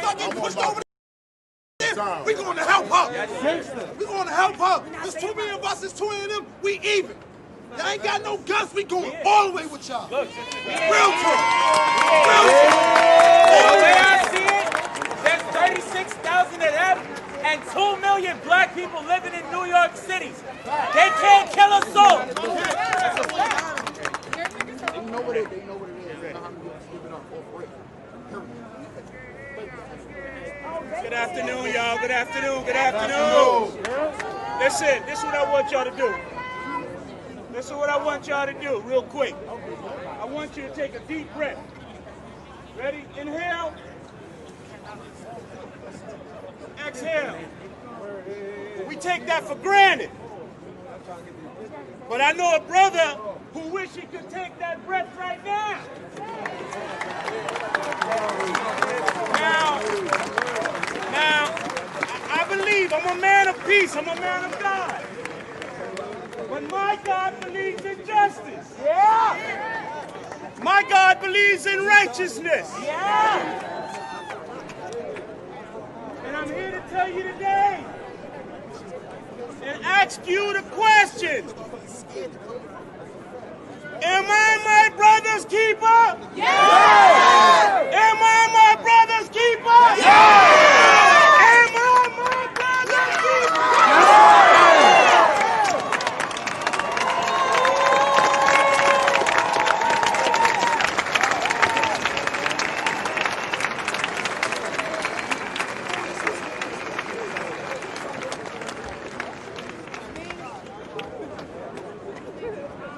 start getting pushed over there, we going to help her. We going to help her. There's too many of us, there's too many of them, we even. Y'all ain't got no guns, we going all the way with y'all. Real talk. Real talk. The way I see it, there's 36,000 of them and 2 million black people living in New York City. They can't kill us all. They know what it is. They know how to give it up off break. Good afternoon, y'all. Good afternoon. Good afternoon. Listen, this is what I want y'all to do. This is what I want y'all to do real quick. I want you to take a deep breath. Ready? Inhale. Exhale. We take that for granted. But I know a brother who wish he could take that breath right now. Now, I believe I'm a man of peace. I'm a man of God. But my God believes in justice. Yeah. My God believes in righteousness. Yeah. And I'm here to tell you today and ask you the question. Am I my brother's keeper? Yeah. Am I my brother's keeper? Yeah. Am I my brother's keeper?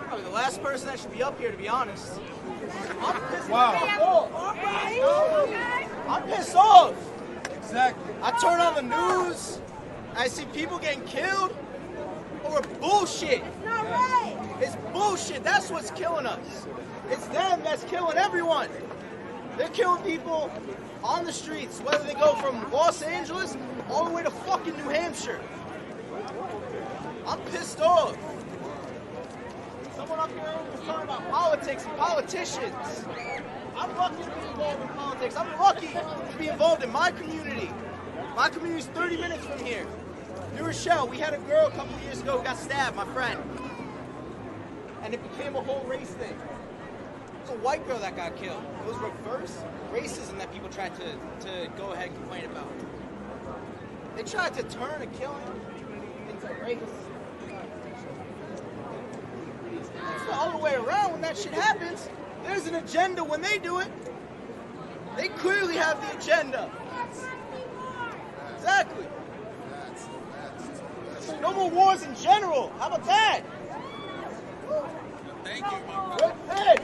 Probably the last person that should be up here, to be honest. I'm pissed Wow. off. I'm pissed off. Exactly. I turn on the news, I see people getting killed over bullshit. It's not right. It's bullshit. That's what's killing us. It's them that's killing everyone. They're killing people on the streets, whether they go from Los Angeles all the way to fucking New Hampshire. I'm pissed off. Someone up here was talking about politics and politicians. I'm lucky to be involved in politics. I'm lucky to be involved in my community. My community's 30 minutes from here. New Rochelle, we had a girl a couple of years ago who got stabbed, my friend. And it became a whole race thing. It was a white girl that got killed. It was reverse racism that people tried to go ahead and complain about. They tried to turn a killing into race. It's the other way around. When that shit happens, there's an agenda when they do it. They clearly have the agenda. Exactly. No more wars in general. How about that? Thank you. Good head.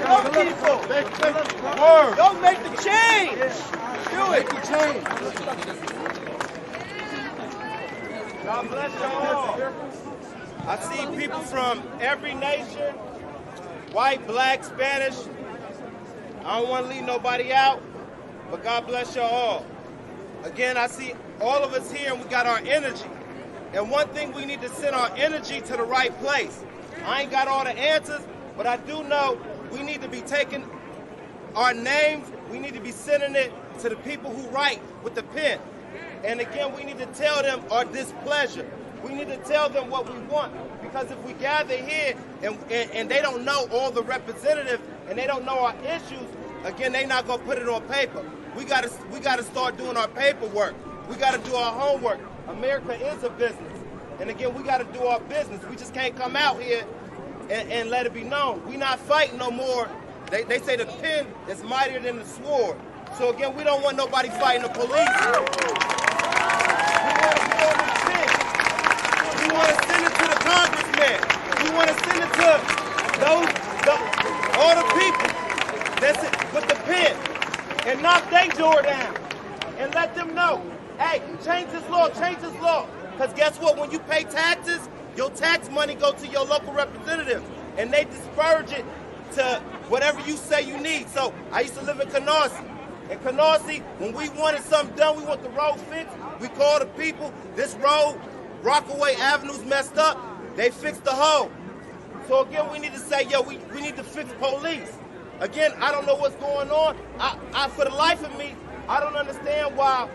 Young people. Don't make the change. Do it. God bless y'all. I see people from every nation, white, black, Spanish. I don't want to leave nobody out, but God bless y'all all. Again, I see all of us here and we got our energy. And one thing, we need to send our energy to the right place. I ain't got all the answers, but I do know we need to be taking our names, we need to be sending it to the people who write with the pen. And again, we need to tell them our displeasure. We need to tell them what we want. Because if we gather here and they don't know all the representatives and they don't know our issues, again, they're not gonna put it on paper. We gotta start doing our paperwork. We gotta do our homework. America is a business. And again, we gotta do our business. We just can't come out here and let it be known. We're not fighting no more. They say the pen is mightier than the sword. So again, we don't want nobody fighting the police. We want to send it to the congressman. We want to send it to all the people that's with the pen and knock their door down and let them know, hey, change this law, change this law. Because guess what? When you pay taxes, your tax money goes to your local representatives and they disperse it to whatever you say you need. So I used to live in Canarsie. In Canarsie, when we wanted something done, we want the road fixed, we called the people, this road, Rockaway Avenue's messed up, they fixed the hole. So again, we need to say, yo, we need to fix police. Again, I don't know what's going on. For the life of me, I don't understand why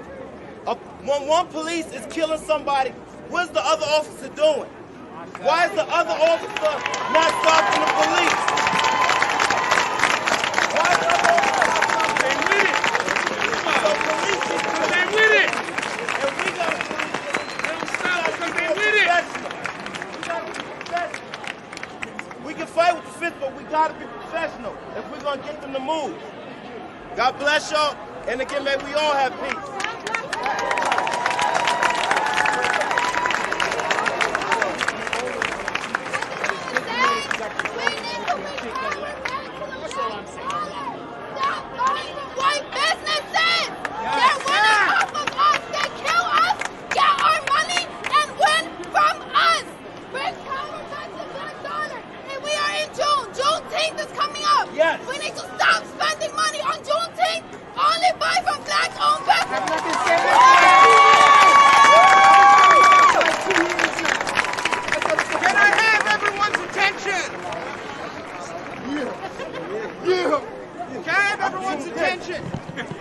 when one police is killing somebody, what's the other officer doing? Why is the other officer not stopping the police? Why is the other officer not stopping the police? So police is with it. And we got to be professional. We can fight with the fist, but we got to be professional if we're going to get them to move. God bless y'all, and again, may we all have peace. We need to stop spending money on Juneteenth. Only buy from black-owned businesses. Can I have everyone's attention? Can I have everyone's attention?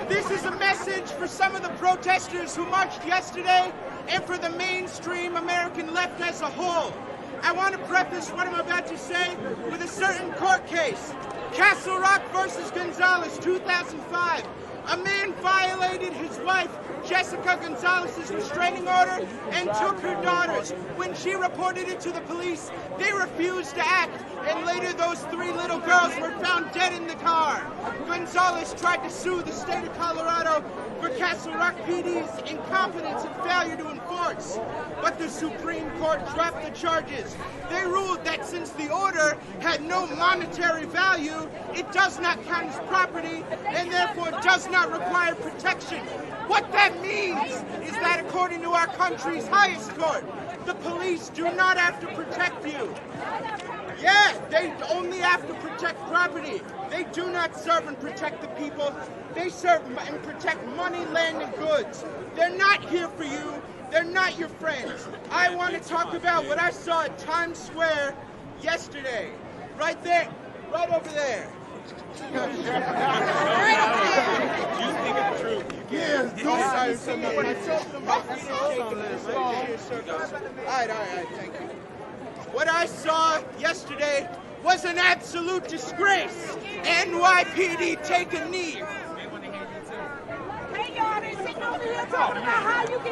This is a message for some of the protesters who marched yesterday and for the mainstream American left as a whole. I want to preface what I'm about to say with a certain court case. Castle Rock versus Gonzalez, 2005. A man violated his wife, Jessica Gonzalez's restraining order and took her daughters. When she reported it to the police, they refused to act, and later those 3 little girls were found dead in the car. Gonzalez tried to sue the state of Colorado for Castle Rock PD's incompetence and failure to enforce. But the Supreme Court dropped the charges. They ruled that since the order had no monetary value, it does not count as property and therefore does not require protection. What that means is that according to our country's highest court, the police do not have to protect you. Yeah, they only have to protect property. They do not serve and protect the people. They serve and protect money, land, and goods. They're not here for you. They're not your friends. I want to talk about what I saw at Times Square yesterday. Right there. Right over there. Yes, All right, thank you. What I saw yesterday was an absolute disgrace. NYPD take a knee.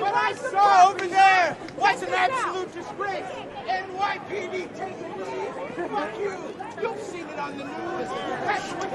What I saw over there was an absolute disgrace. NYPD take a knee. Fuck you. You've seen it on the news. That's what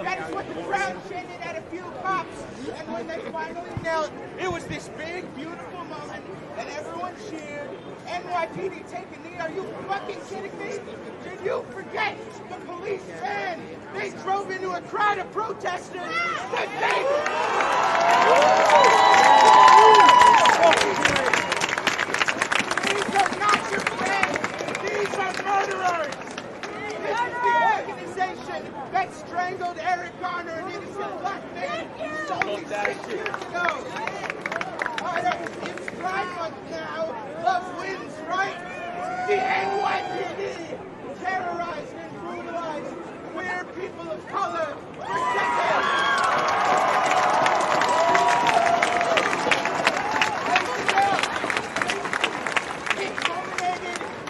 That is what the crowd chanted at a few cops. And when they finally knelt, it was this big, beautiful moment, and everyone cheered. NYPD take a knee. Are you fucking kidding me? Did you forget the police van? They drove into a crowd of protesters. These are not your friends. These are murderers. This is the organization that strangled Eric Garner, an innocent black man, only 6 years ago. It's Pride Month now. Love wins, right? The NYPD terrorized and brutalized queer people of color for decades.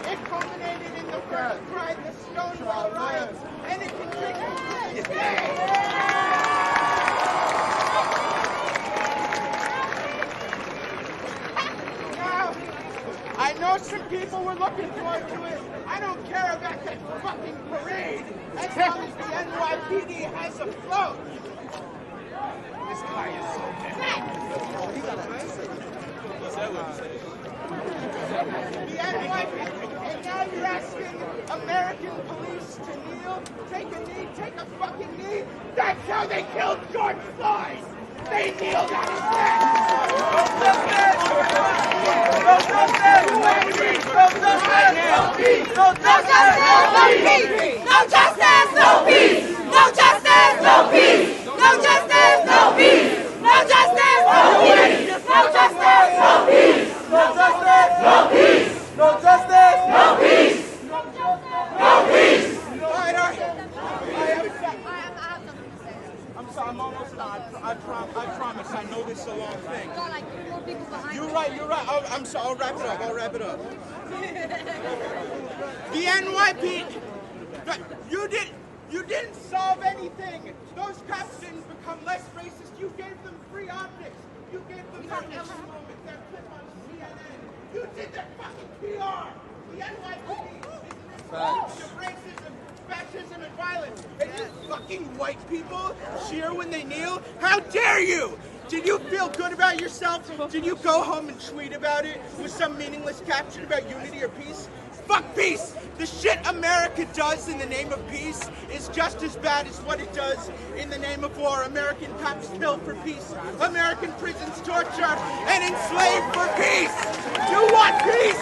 It culminated in the first Pride, the Stonewall riots, and it continues to this day. Now, I know some people were looking forward to it. I don't care about that fucking parade as long as the NYPD has a float. This guy is so mad. The NYPD, and now you're asking American police to kneel, take a knee, take a fucking knee. That's how they killed George Floyd. They kneeled on his neck. No justice! No peace! No justice! No peace! No justice! No peace! No justice, no peace! No justice, no peace! No justice, no peace! No justice, no peace! No justice, no peace! No justice! No peace! No justice! No peace! No peace! All right. I'm sorry, I'm almost done. I promise. I know this is a long thing. You're right. I'm sorry. I'll wrap it up. The NYPD. You didn't solve anything. Those cops didn't become less racist. You gave them free optics. You gave them their every moment, their clip on CNN. You did their fucking PR. The NYPD is responsible to racism, fascism, and violence. And you fucking white people cheer when they kneel? How dare you? Did you feel good about yourself? Did you go home and tweet about it with some meaningless caption about unity or peace? Fuck peace! The shit America does in the name of peace is just as bad as what it does in the name of war. American cops kill for peace. American prisons torture and enslave for peace. You want peace?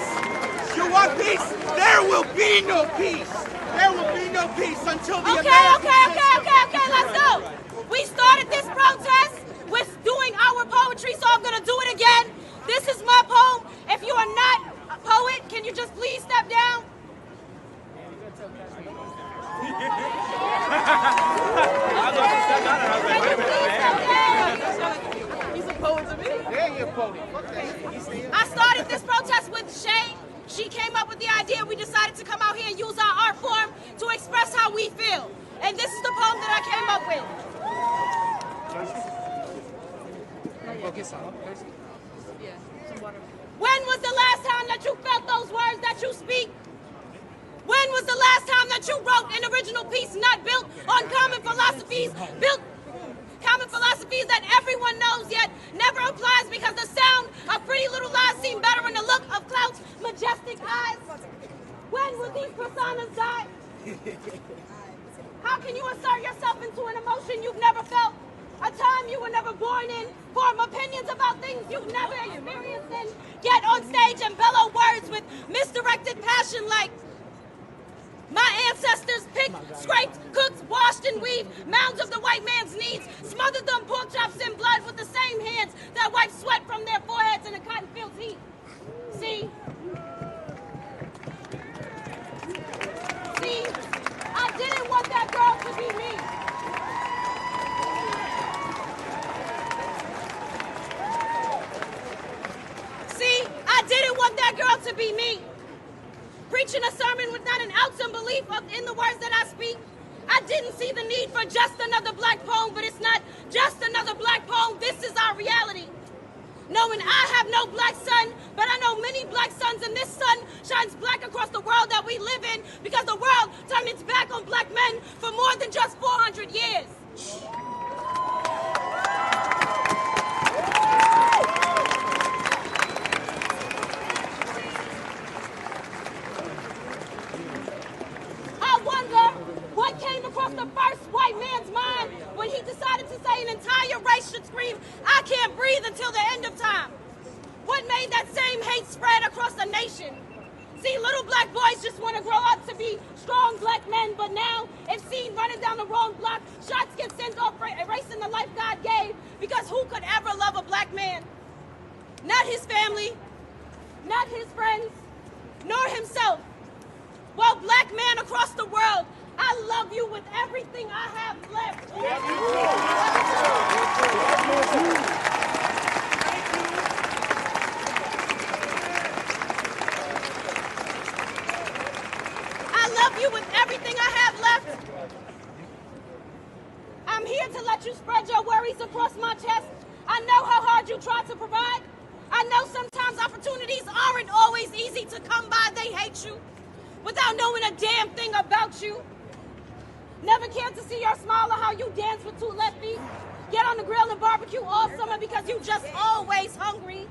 You want peace? There will be no peace. There will be no peace until the Okay, let's go. We started this protest with doing our poetry, so I'm gonna do it again. This is my poem. If you are not a poet, can you just please step down? He's a poet to me. Yeah, you're a poet. I started this protest with Shay. She came up with the idea. We decided to come out here and use our art form to express how we feel. And this is the poem that I came up with. When was the last time that you felt those words that you speak? When was the last time that you wrote an original piece not built on common philosophies, that everyone knows yet never applies because the sound of Pretty Little Lies seem better in the look of Clout's majestic eyes? When will these personas die? How can you assert yourself into an emotion you've never felt? A time you were never born in, form opinions about things you've never experienced in, get on stage and bellow words with misdirected passion like, my ancestors picked, scraped, cooked, washed, and weaved mounds of the white man's needs, smothered them pork chops in blood with the same hands that wiped sweat from their foreheads in the cotton fields heat. See, I didn't want that girl to be me. See, I didn't want that girl to be me. Preaching a sermon with not an ounce of belief in the words that I speak. I didn't see the need for just another black poem, but it's not just another black poem. This is our reality. Knowing I have no black son, but I know many black sons, and this sun shines black across the world that we live in because the world turned its back on black men for more than just 400 years. What came across the first white man's mind when he decided to say an entire race should scream, I can't breathe until the end of time? What made that same hate spread across the nation? See, little black boys just want to grow up to be strong black men, but now, if seen running down the wrong block, shots get sent off for erasing the life God gave, because who could ever love a black man? Not his family, not his friends, nor himself. Well, black man across the world, I love you with everything I have left. I love you with everything I have left. I'm here to let you spread your worries across my chest. I know how hard you try to provide. I know sometimes opportunities aren't always easy to come by. They hate you without knowing a damn thing about you. Never cared to see your smile or how you dance with two left feet. Get on the grill and barbecue all summer because you just always hungry.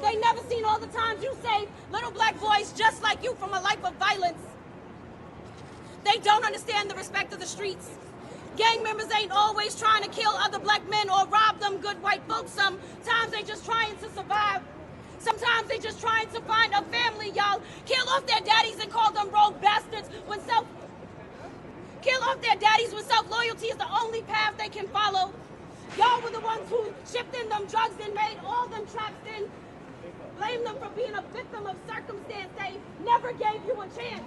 They never seen all the times you saved little black boys just like you from a life of violence. They don't understand the respect of the streets. Gang members ain't always trying to kill other black men or rob them good good white folks. Sometimes they just trying to survive. Sometimes they just trying to find a family, y'all. Kill off their daddies and call them rogue bastards when self-loyalty is the only path they can follow. Y'all were the ones who shipped in them drugs and made all them traps in. Blame them for being a victim of circumstance. They never gave you a chance.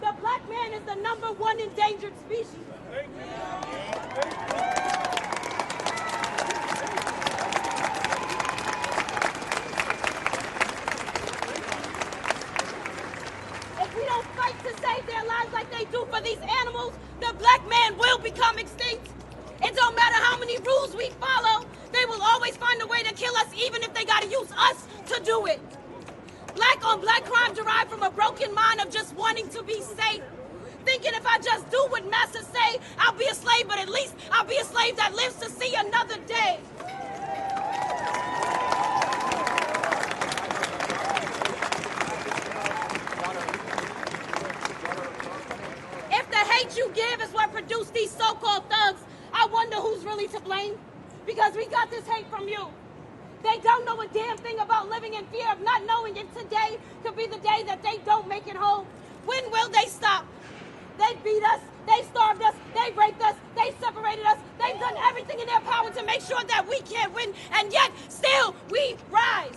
The black man is the #1 endangered species. If we don't fight to save their lives like they do for these animals, the black man will become extinct. It don't matter how many rules we follow, they will always find a way to kill us, even if they gotta use us to do it. Black on black crime derived from a broken mind of just wanting to be safe. Thinking if I just do what masters say, I'll be a slave, but at least I'll be a slave that lives to see another day. If the hate you give is what produced these so-called thugs, I wonder who's really to blame. Because we got this hate from you. They don't know a damn thing about living in fear of not knowing if today could be the day that they don't make it home. When will they stop? They beat us, they starved us, they raped us, they separated us, they've done everything in their power to make sure that we can't win, and yet still we rise.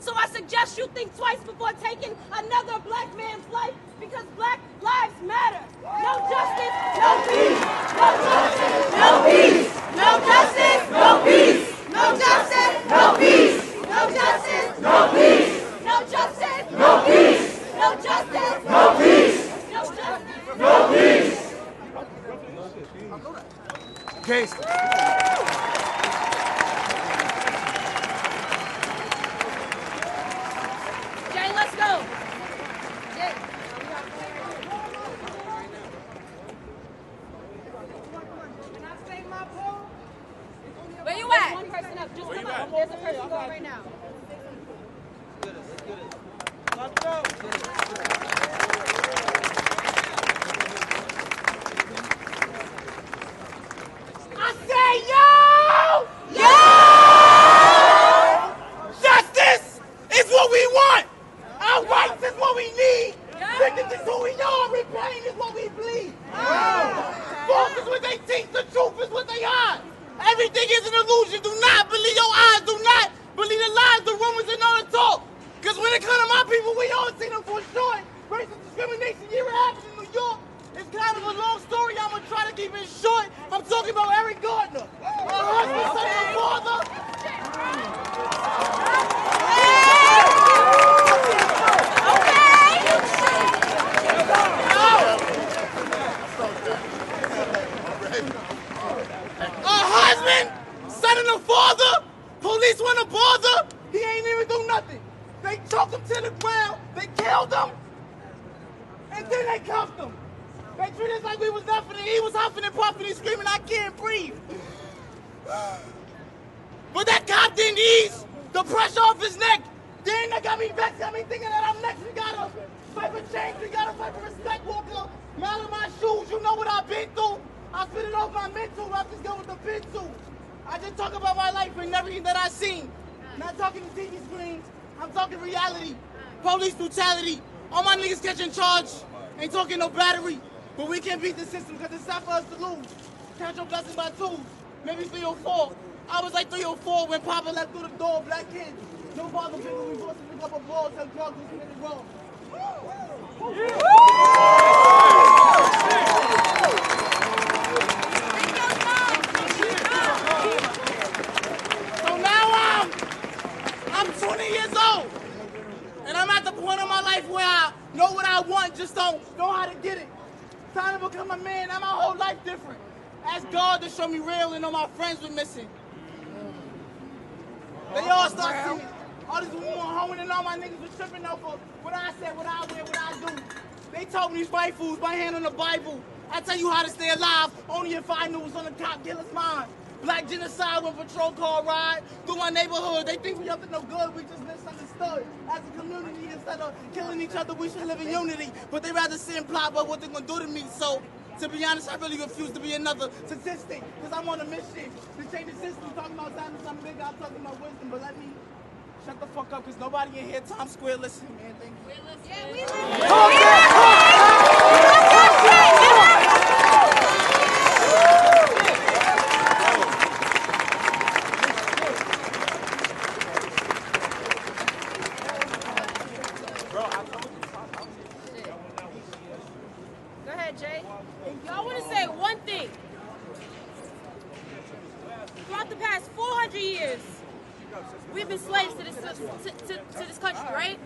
So I suggest you think twice before taking another black man's life, because black lives matter. No justice, no peace. No justice, no peace. No justice, no peace. No justice, no peace. No justice, no peace. No justice, no peace. No justice, no peace. No justice, no peace. Case. Let's go. Where you at? One person up. Just come up. There's a person going right now. Let's go. I say yo! Yo! Justice is what we want! Our rights is what we need! Vengeance is who we are, and pain is what we bleed! False is what they teach, the truth is what they hide! Everything is an illusion, do not believe your eyes, do not believe the lies, the rumors, and all the talk! Cause when it comes to my people, we all see them for short! Racist discrimination, here it happens in New York! It's kind of a long story, I'm gonna try to keep it short. I'm talking about Eric Gardner. My husband, son, and father. A husband, son, and a father. Police want to bother. He ain't even do nothing. They choked him to the ground. They killed him. And then they cuffed him. They treated us like we was nothing. He was huffing and puffing and screaming, I can't breathe. But that cop didn't ease the pressure off his neck. Then that got me vexed, got me thinking that I'm next. We gotta fight for change, we gotta fight for respect. Walking up, out of my shoes, you know what I've been through. I spit it off my mental, I just go with the pencil. I just talk about my life and everything that I've seen. Not talking to TV screens, I'm talking reality. Police brutality, all my niggas catching charge. Ain't talking no battery. But we can't beat the system because it's not for us to lose. Count your blessings by twos, maybe 3 or 4. I was like 3 or 4 when Papa left through the door, black kids. No father figure, we forced to pick up a ball, sell drugs, and committed wrong. So now I'm 20 years old. And I'm at the point of my life where I know what I want, just don't know how to get it. Time to become a man, now my whole life different. Ask God to show me real and all my friends were missing. They all start seeing all this woman hoeing and all my niggas was tripping over what I said, what I wear, what I do. They told me these white fools, my hand on the Bible. I tell you how to stay alive, only if I knew it was on the top killer's mind. Black genocide when patrol car ride through my neighborhood. They think we up to no good, we just misunderstood. As a community, instead of killing each other, we should live in unity. But they rather sit and plot about what they're gonna do to me. So, to be honest, I really refuse to be another statistic. Because I'm on a mission to change the system. Talking about time to something big, I'm talking about wisdom. But let me shut the fuck up, because nobody in here, Times Square, listening, man. Thank you. Yeah, we listen. Go ahead, Jay. Y'all want to say one thing. Throughout the past 400 years, we've been slaves to this country, right?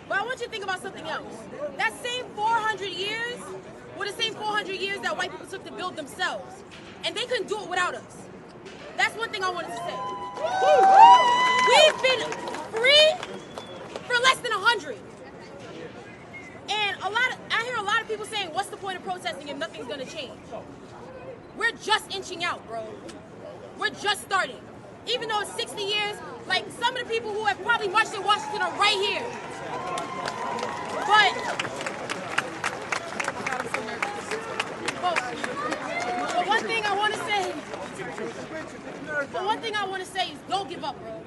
But I want you to think about something else. That same 400 years were the same 400 years that white people took to build themselves. And they couldn't do it without us. That's one thing I wanted to say. We've been free for less than 100. And I hear a lot of people saying, what's the point of protesting if nothing's gonna change? We're just inching out, bro. We're just starting. Even though it's 60 years, like some of the people who have probably marched in Washington are right here. But one thing I want to say is don't give up, bro.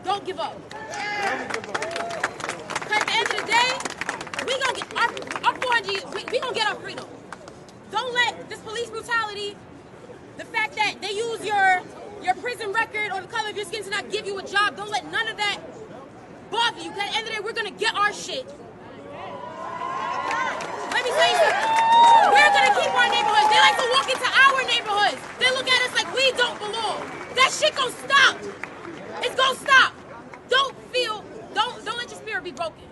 Don't give up. Because at the end of the day, we gonna get our 400 years, we gonna get our freedom. Don't let this police brutality, the fact that they use your prison record or the color of your skin to not give you a job, don't let none of that bother you. Because at the end of the day, we're gonna get our shit. Let me tell you something. We're gonna keep our neighborhoods. They like to walk into our neighborhoods. They look at us like we don't belong. That shit gonna stop. It's gonna stop. Don't let your spirit be broken.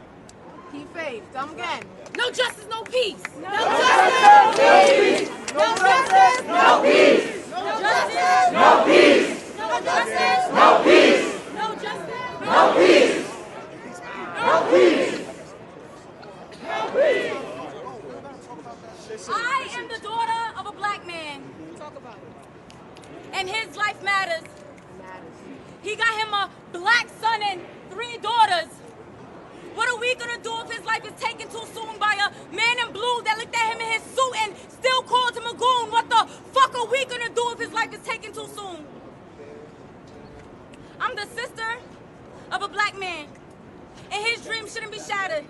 Keep faith. Come again. No justice, no peace. No justice, no peace. No justice, no peace. No justice, no peace. No justice, no peace. No justice, no peace. No peace. No peace. I am the daughter of a black man. Talk about it. And his life matters. He got him a black son and 3 daughters. What are we gonna do if his life is taken too soon by a man in blue that looked at him in his suit and still called him a goon? What the fuck are we gonna do if his life is taken too soon? I'm the sister of a black man, and his dreams shouldn't be shattered.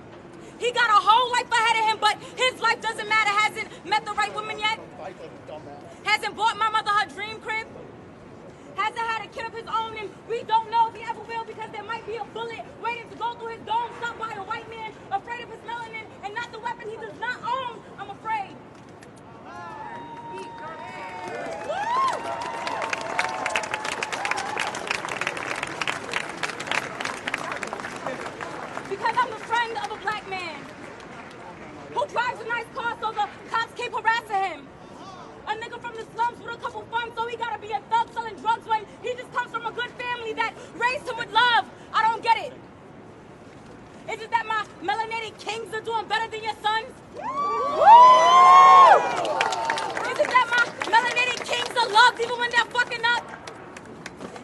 He got a whole life ahead of him, but his life doesn't matter. Hasn't met the right woman yet. Hasn't bought my mother her dream crib. Hasn't had a kid of his own, and we don't know if he ever will because there might be a bullet waiting to go through his dome, shot by a white man, afraid of his melanin and not the weapon he does not own. I'm afraid. Because I'm the friend of a black man who drives a nice car so the cops keep harassing him. A nigga from the slums with a couple funds, so he gotta be a thug selling drugs when he just comes from a good family that raised him with love. I don't get it. Is it that my melanated kings are doing better than your sons? Is it that my melanated kings are loved even when they're fucking up?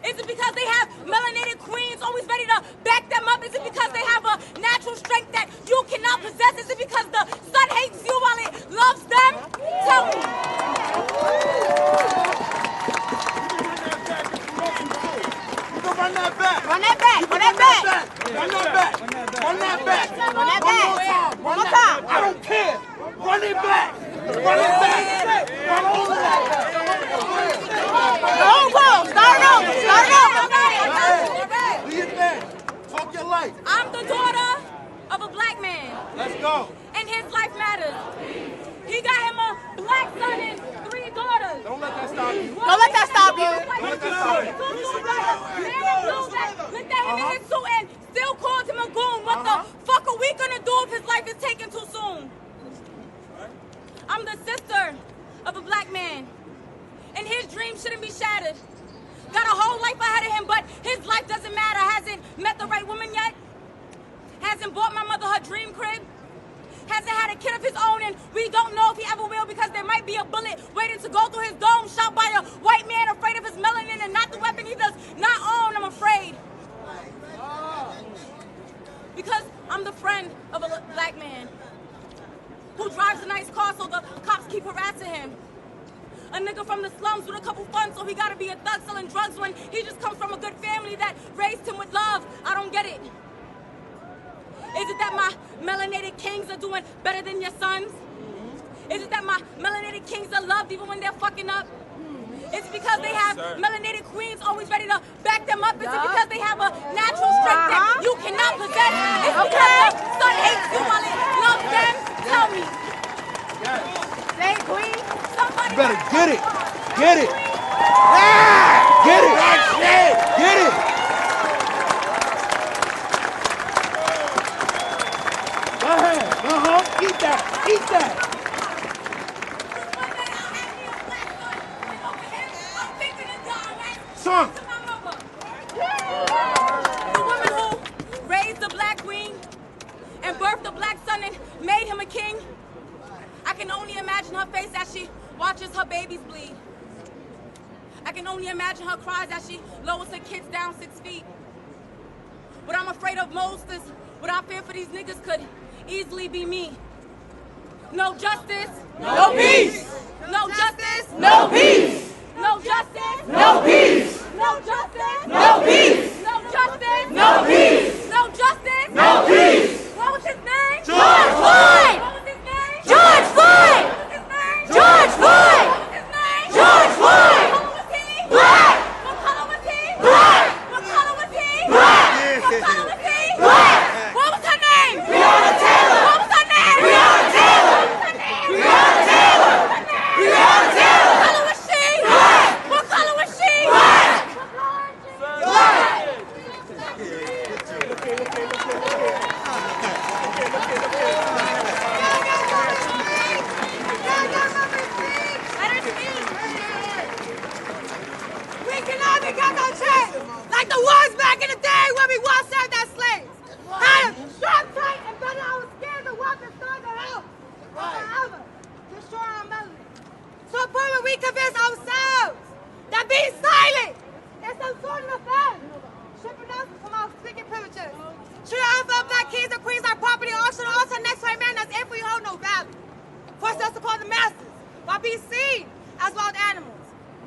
Is it because they have melanated queens always ready to back them up? Is it because they have a natural strength that you cannot possess? Is it because the sun hates you while it loves them? Tell me. Run that back. Run that back. Run that back. Run that back. Run that back. Run that back. One more time. I don't care. Run it back. Run it back. Run all of that. The whole world. Start over. Start over. Do your thing. Talk your life. I'm the daughter of a black man. Let's go. And his life matters. He got him a black son and 3 daughters. Don't let that stop you. Don't let that stop you. Don't let that stop you. Looked at him in his suit and still called him a goon. What the fuck are we gonna do if his life is taken too soon? I'm the sister of a black man, and his dreams shouldn't be shattered. Got a whole life ahead of him, but his life doesn't matter. Hasn't met the right woman yet. Hasn't bought my mother her dream crib. hasn't had a kid of his own, and we don't know if he ever will because there might be a bullet waiting to go through his dome, shot by a white man afraid of his melanin and not the weapon he does not own, I'm afraid. Because I'm the friend of a black man who drives a nice car so the cops keep harassing him. A nigga from the slums with a couple funds, so he gotta be a thug selling drugs when he just comes from a good family that raised him with love. I don't get it. Is it that my melanated kings are doing better than your sons? Is it that my melanated kings are loved even when they're fucking up? Is it because they have melanated queens always ready to back them up? Is it because they have a natural strength that you cannot possess? Is it because your son hates you while he loves them? Tell me. Say, queen. You better get it. Get it. Ah! Get it. Get it. Go ahead. Eat that. Eat that. Son. The woman who raised a black queen and birthed a black son and made him a king. I can only imagine her face as she watches her babies bleed. I can only imagine her cries as she lowers her kids down 6 feet. What I'm afraid of most is what I fear for these niggas could easily be me. No justice, No peace. no justice, No peace. no justice, No peace. no justice, No peace. no justice, No peace. no justice, No peace. What was his name? George Floyd. What was his name? George Floyd. What was his name? George Floyd. What was his name? George Floyd. What color was he? Black. What color was he? Black. What color was he? Black. What color was he? Black. What was her name? Breonna Taylor. What was her name? Breonna Taylor. What was her name? Breonna Taylor. Breonna Taylor. What color was she? Black. What color was she? Black. Black. Let her speak. We can all become no change, like the ones back in the day when we once served as slaves. Had them strapped tight and better our skins and walked and started to help. Forever, destroy our melanin. To a point where we convince ourselves that being silent is some sort of offense, stripping us from our speaking privileges. Treat our fellow black kings and queens like property auction off to the next white man as if we hold no value. Force us upon the masses while being seen as wild animals.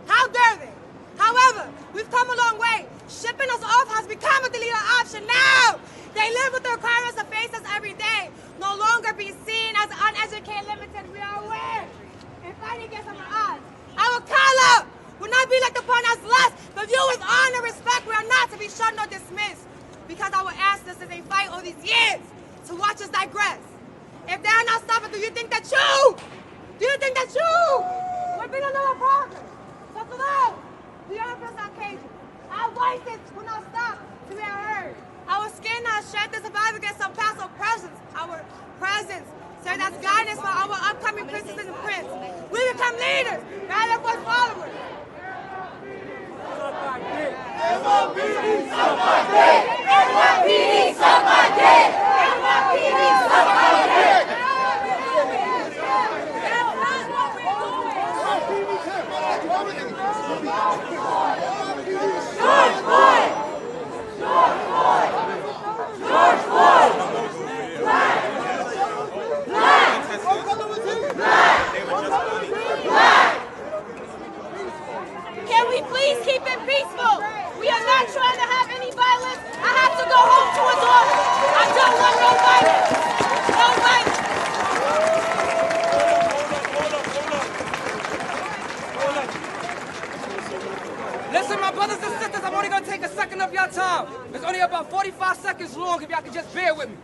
How dare they? However, we've come a long way. Shipping us off has become a deleted option now. They live with the requirements to face us every day. No longer be seen as uneducated, limited. We are aware and fighting against our odds. Our color will not be looked upon as less, but viewed with honor and respect. We are not to be shunned or dismissed because our ancestors ain't fight all these years to watch us digress. If they are not stopping, do you think that you would be the little progress? So to those, the Europeans are Cajun. Our voices will not stop till we are heard. Our skin has shed to survive against some past oppressions. Our presence serves as guidance for our upcoming princesses and prince. We become leaders rather than followers. NYPD, suck my dick. NYPD, suck my dick. NYPD, suck my dick. George Floyd. George Floyd. George Floyd. Black. Black. Black. Black. Can we please keep it peaceful? We are not trying to have any violence. I have to go home to a daughter. I don't want no violence. No violence. Listen, my brothers and sisters, I'm only gonna take a second of your time. It's only about 45 seconds long if y'all can just bear with me.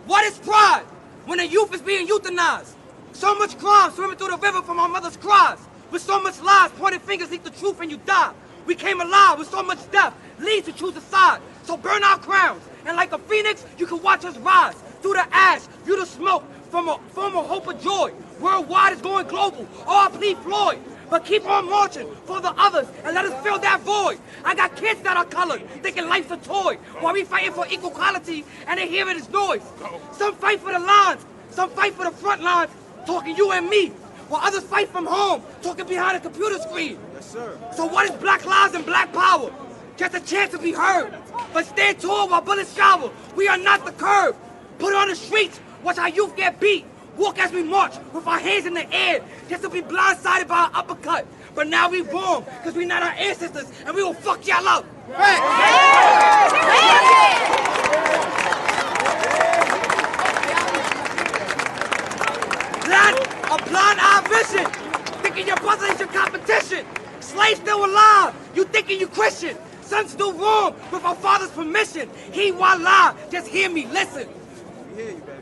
What is pride when a youth is being euthanized? So much crime swimming through the river from our mother's cries. With so much lies, pointing fingers leak the truth and you die. We came alive with so much death, leads to choose a side. So burn our crowns, and like a phoenix, you can watch us rise. Through the ash, view the smoke from a hope of joy. Worldwide is going global, all plead Floyd. But keep on marching for the others and let us fill that void. I got kids that are colored, thinking life's a toy. While we fighting for equal quality and they hear it as noise. Some fight for the lines, Some fight for the front lines, talking you and me, while others fight from home, talking behind a computer screen. Yes, sir. So what is black lives and black power? Just a chance to be heard. But stand tall while bullets shower. We are not the curb. Put on the streets, watch our youth get beat. Walk as we march with our hands in the air, just to be blindsided by an uppercut. But now we wrong, because we not our ancestors, and we will fuck y'all up. A blind-eye vision, thinking your brother is your competition. Slaves still alive, you thinking you Christian. Son still wrong, with our father's permission. He while lie, just hear me, listen. We hear you, baby.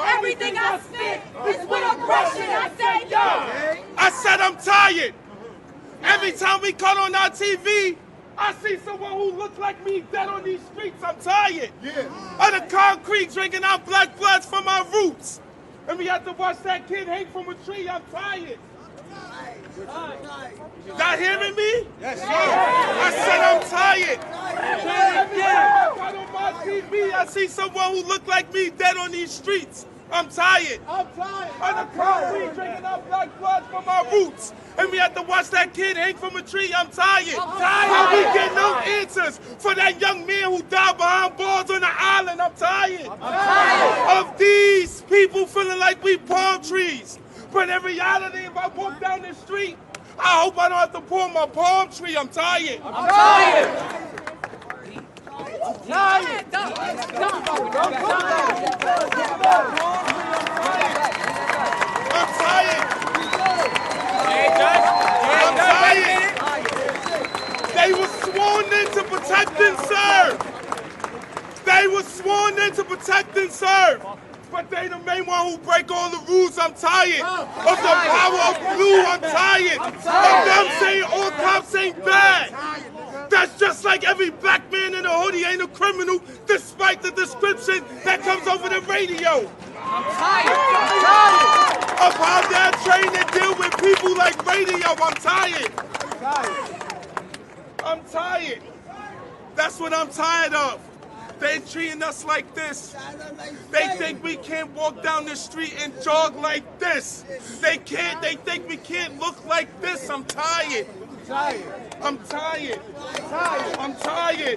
Everything I spit is with aggression. I say, yo. I said I'm tired. Every time we cut on our TV, I see someone who looks like me dead on these streets. I'm tired. Of the concrete drinking out black bloods from our roots. And we have to watch that kid hang from a tree. I'm tired. Y'all hearing me? Yes, sir. I said I'm tired. Every time I cut on my TV, I see someone who look like me dead on these streets. I'm tired. I'm tired. Of the concrete drinking out black blood from our roots. And we have to watch that kid hang from a tree. I'm tired. And we get no answers for that young man who died behind bars on the island. I'm tired. Of these people feeling like we palm trees. But in reality, if I walk down the street, I hope I don't have to pull my palm tree. I'm tired. I'm tired. I'm tired. I'm tired. I'm tired. They were sworn in to protect and serve. They were sworn in to protect and serve. But they the main one who break all the rules. I'm tired of the power of blue. I'm tired of them saying all cops ain't bad. That's just like every black man in a hoodie ain't a criminal, despite the description that comes over the radio. I'm tired. I'm tired of how they're trained to deal with people like radio. I'm tired. I'm tired. That's what I'm tired of. They treating us like this. They think we can't walk down the street and jog like this. They can't. They think we can't look like this. I'm tired. I'm tired. I'm tired. I'm tired. I'm tired.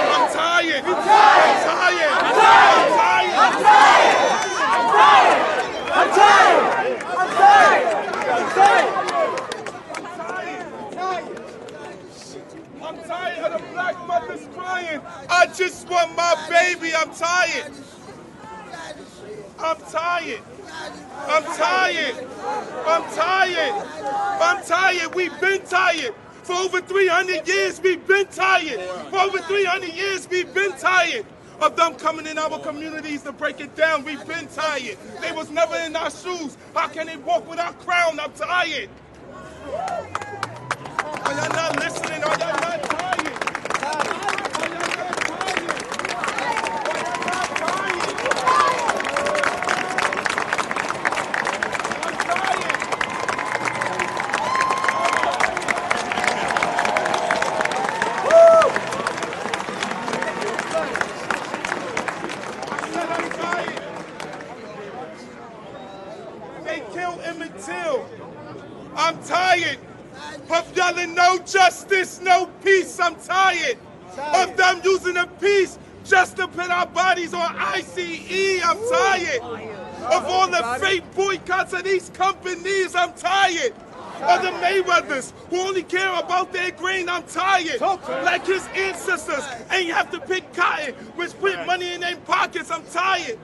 I'm tired. I'm tired. I'm tired. I'm tired. I'm tired. I'm tired. I'm tired. I'm tired of the black mothers crying. I just want my baby. I'm tired. I'm tired. I'm tired. I'm tired. I'm tired. We've been tired. For over 300 years, we've been tired. For over 300 years, we've been tired of them coming in our communities to break it down. We've been tired. They was never in our shoes. How can they walk with our crown? I'm tired. Are y'all not listening? Are y'all not tired? I'm tired of yelling no justice, no peace. I'm tired of them using the peace just to put our bodies on ICE. I'm tired of all the fake boycotts of these companies. I'm tired of the Mayweathers who only care about their grain. I'm tired. Like his ancestors ain't have to pick cotton, which put money in their pockets. I'm tired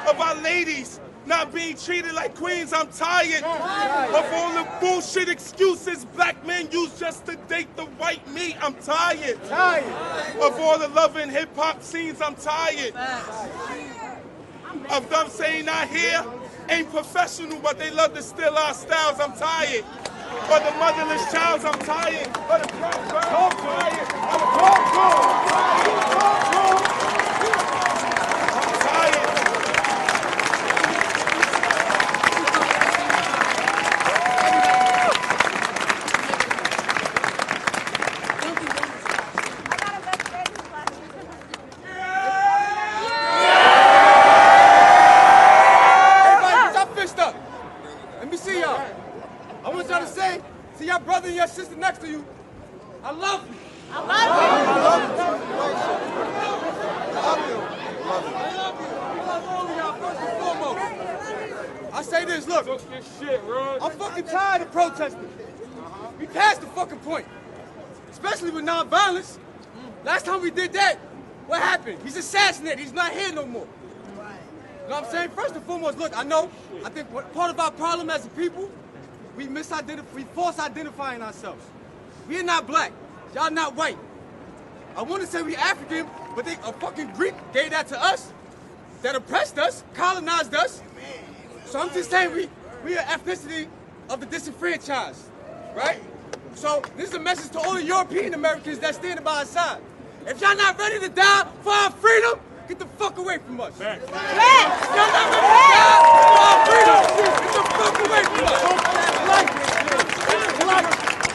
of our ladies not being treated like queens. I'm tired of all the bullshit excuses black men use just to date the white meat. I'm tired of all the love and hip hop scenes. I'm tired of them saying I hear ain't professional, but they love to steal our styles. I'm tired of the motherless childs. I'm tired of the broke girls. I'm tired of the broke girls. I'm tired. See your brother and your sister next to you. I love you. I love you. I love you. I love all of y'all first and foremost. I say this, look. I'm fucking tired of protesting. We passed the fucking point. Especially with nonviolence. Last time we did that, what happened? He's assassinated. He's not here no more. You know what I'm saying? First and foremost, look, I think part of our problem as a people, we false identifying ourselves. We are not black. Y'all not white. I want to say we African, but a fucking Greek gave that to us, that oppressed us, colonized us. So I'm just saying we are ethnicity of the disenfranchised, right? So this is a message to all the European Americans that's standing by our side. If y'all not ready to die for our freedom, get the fuck away from us. If y'all not ready to die for our freedom, get the fuck away from us.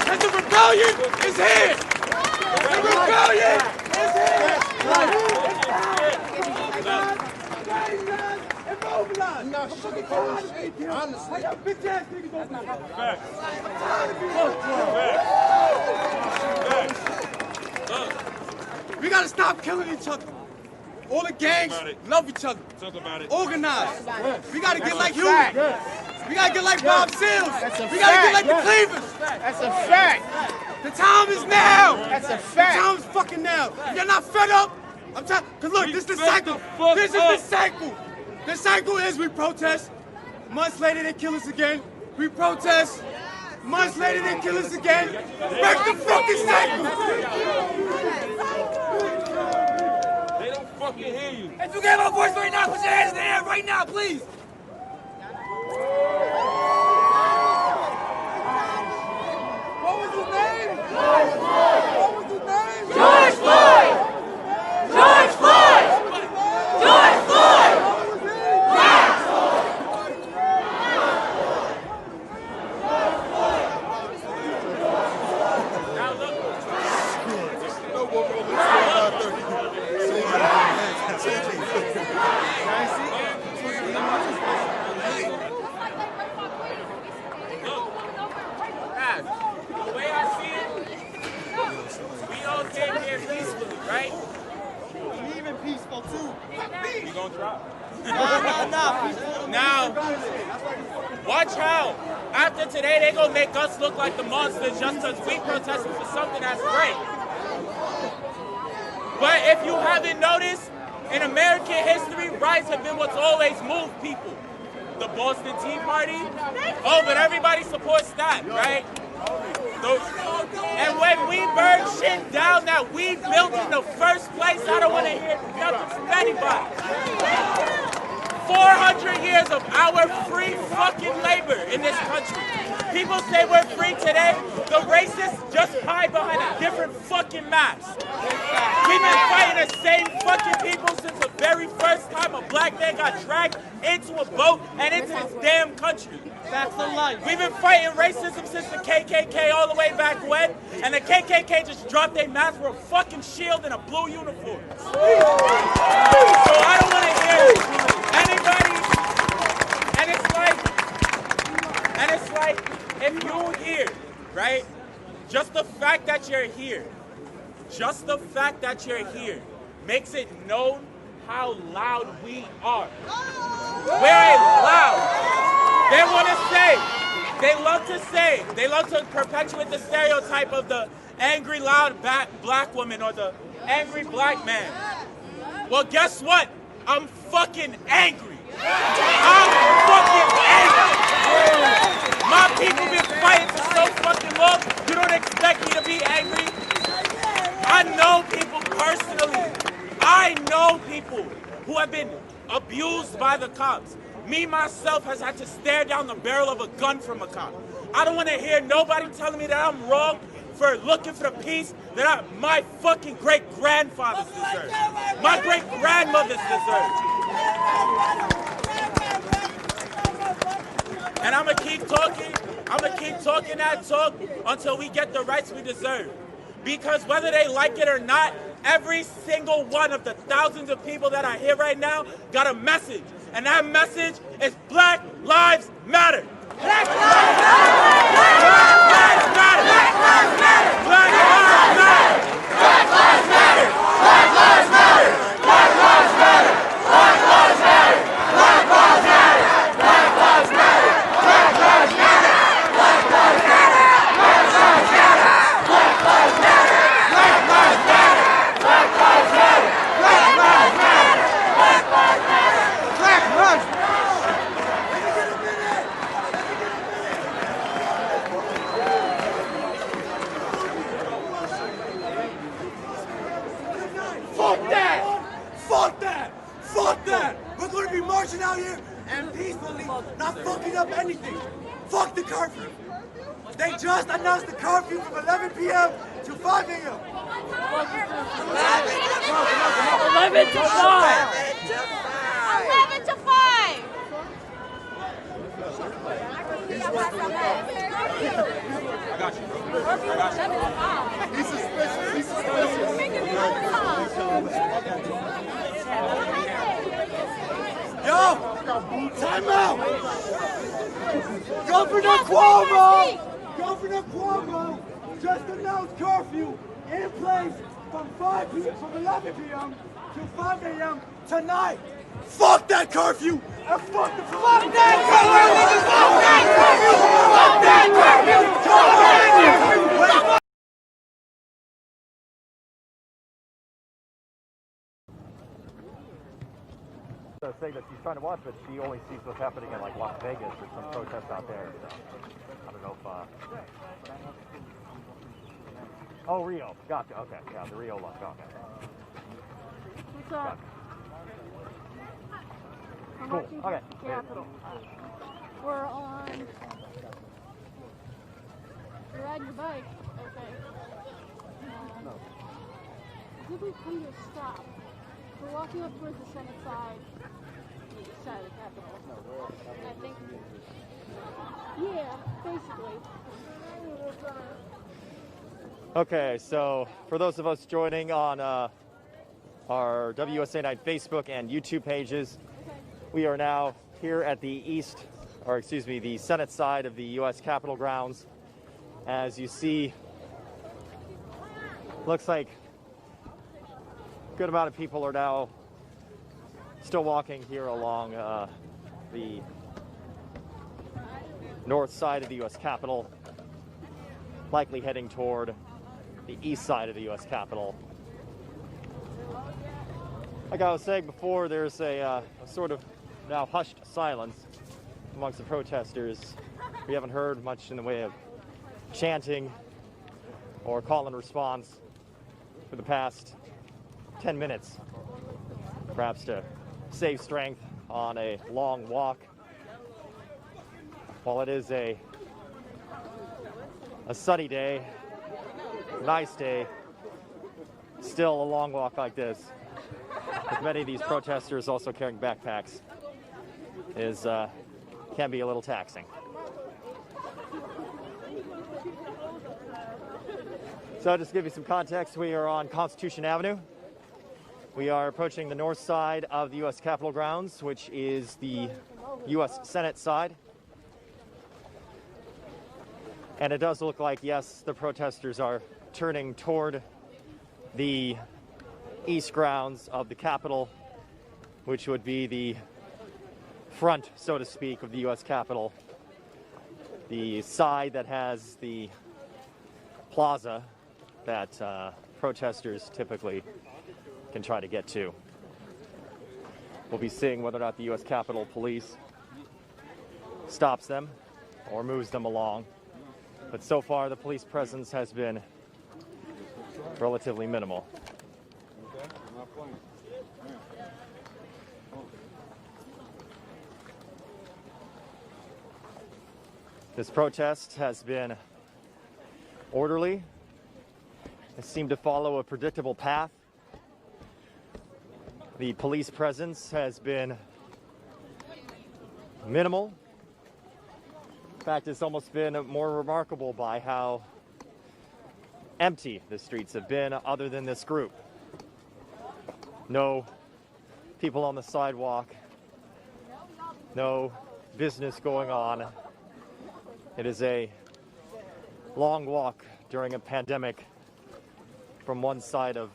And the rebellion is here. The rebellion is here. Not sugarcoating shit, honestly. Bitch ass niggas don't know. We gotta stop killing each other. All the gangs love each other. Talk about it. Organized. We gotta get like Huey. We gotta get like Bob Seals. We gotta get like the Cleavers. That's a fact. The time is now. That's a fact. The time is fucking now. If you're not fed up, I'm trying. Cause look, this is the cycle. This is the cycle. The cycle is we protest. Months later they kill us again. We protest. Months later they kill us again. Break the fucking cycle. They don't fucking hear you. If you get my voice right now, put your hands in the air right now, please. What was his name? George Floyd. What was his name? George Floyd. George Floyd. George Floyd. The way I see it, we all came here peacefully, right? We even peaceful too. We gonna try. Nah. Now, watch how after today they gonna make us look like the monsters just because we protested for something that's great. But if you haven't noticed, in American history, riots have been what's always moved people. The Boston Tea Party. Oh, but everybody supports that, right? And when we burn shit down that we built in the first place, I don't want to hear nothing from anybody. 400 years of our free fucking labor in this country. People say we're free today. The racists just hide behind a different fucking mask. We've been fighting the same fucking people since the very first time a black man got dragged into a boat and into this damn country. That's the life. We've been fighting racism since the KKK all the way back when, and the KKK just dropped their mask for a fucking shield and a blue uniform. So I don't want to hear anybody, and it's like, if you're here, right, just the fact that you're here, makes it known how loud we are. We're loud. They want to say, they love to perpetuate the stereotype of the angry, loud black woman or the angry black man. Well, guess what? I'm fucking angry. I'm fucking angry. My people been fighting for so fucking long. You don't expect me to be angry? I know people personally. I know people who have been abused by the cops. Me, myself, has had to stare down the barrel of a gun from a cop. I don't want to hear nobody telling me that I'm wrong for looking for the peace that my fucking great-grandfathers deserve. My great-grandmothers deserve. And I'm going to keep talking. I'm going to keep talking that talk until we get the rights we deserve. Because whether they like it or not, every single one of the thousands of people that are here right now got a message. And that message is Black Lives Matter. Black Lives Matter! Black Lives Matter! Black Lives Matter! Black Lives Matter! Black Lives Matter! Black Lives Matter! Black Lives Matter! Black Lives Matter! Black Lives Matter! Black Lives Matter! Black Lives Matter! Black Lives Matter! Black Lives Matter! Black Lives Matter! Black Lives Matter! Black Lives Matter! Black Lives Matter! Black Lives Matter! Black Lives Matter! Fuck that! Fuck that! Fuck that! We're gonna be marching out here and peacefully, not fucking up anything. Fuck the curfew. They just announced the curfew from 11 p.m. to 5 a.m. 11 to 5. 11 to 5. I got you, bro. I got you. He's suspicious. He's suspicious. Yo! Time out! Governor Cuomo! Governor Cuomo just announced curfew in place from 11 p.m. to 5 a.m. tonight. Fuck that curfew! And fuck the fuck that curfew! Fuck that curfew! Fuck that curfew! Fuck that curfew! Saying that she's trying to watch, but she only sees what's happening in like Las Vegas or some protests out there. So I don't know if. Oh, Rio. Gotcha. Okay. Yeah, the Rio one. Okay. What's up? Gotcha. Cool. Okay. Capitol. We're on. You're riding your bike. Okay. I think we've come to a stop. We're walking up towards the Senate side. The east side of the Capitol. I think. Yeah, basically. Okay, so for those of us joining on our WSA Night Facebook and YouTube pages, we are now here at the the Senate side of the U.S. Capitol grounds. As you see, looks like a good amount of people are now still walking here along the north side of the U.S. Capitol, likely heading toward the east side of the U.S. Capitol. Like I was saying before, there's a sort of now hushed silence amongst the protesters. We haven't heard much in the way of chanting or call and response for the past 10 minutes, perhaps to save strength on a long walk. While it is a sunny day, nice day, still a long walk like this, with many of these protesters also carrying backpacks, can be a little taxing. So just to give you some context, we are on Constitution Avenue. We are approaching the north side of the U.S. Capitol grounds, which is the U.S. Senate side. And it does look like, yes, the protesters are turning toward the east grounds of the Capitol, which would be the front, so to speak, of the U.S. Capitol. The side that has the plaza that protesters typically can try to get to. We'll be seeing whether or not the U.S. Capitol Police stops them or moves them along. But so far, the police presence has been relatively minimal. This protest has been orderly. It seemed to follow a predictable path. The police presence has been minimal. In fact, it's almost been more remarkable by how empty the streets have been other than this group. No people on the sidewalk, no business going on. It is a long walk during a pandemic from one side of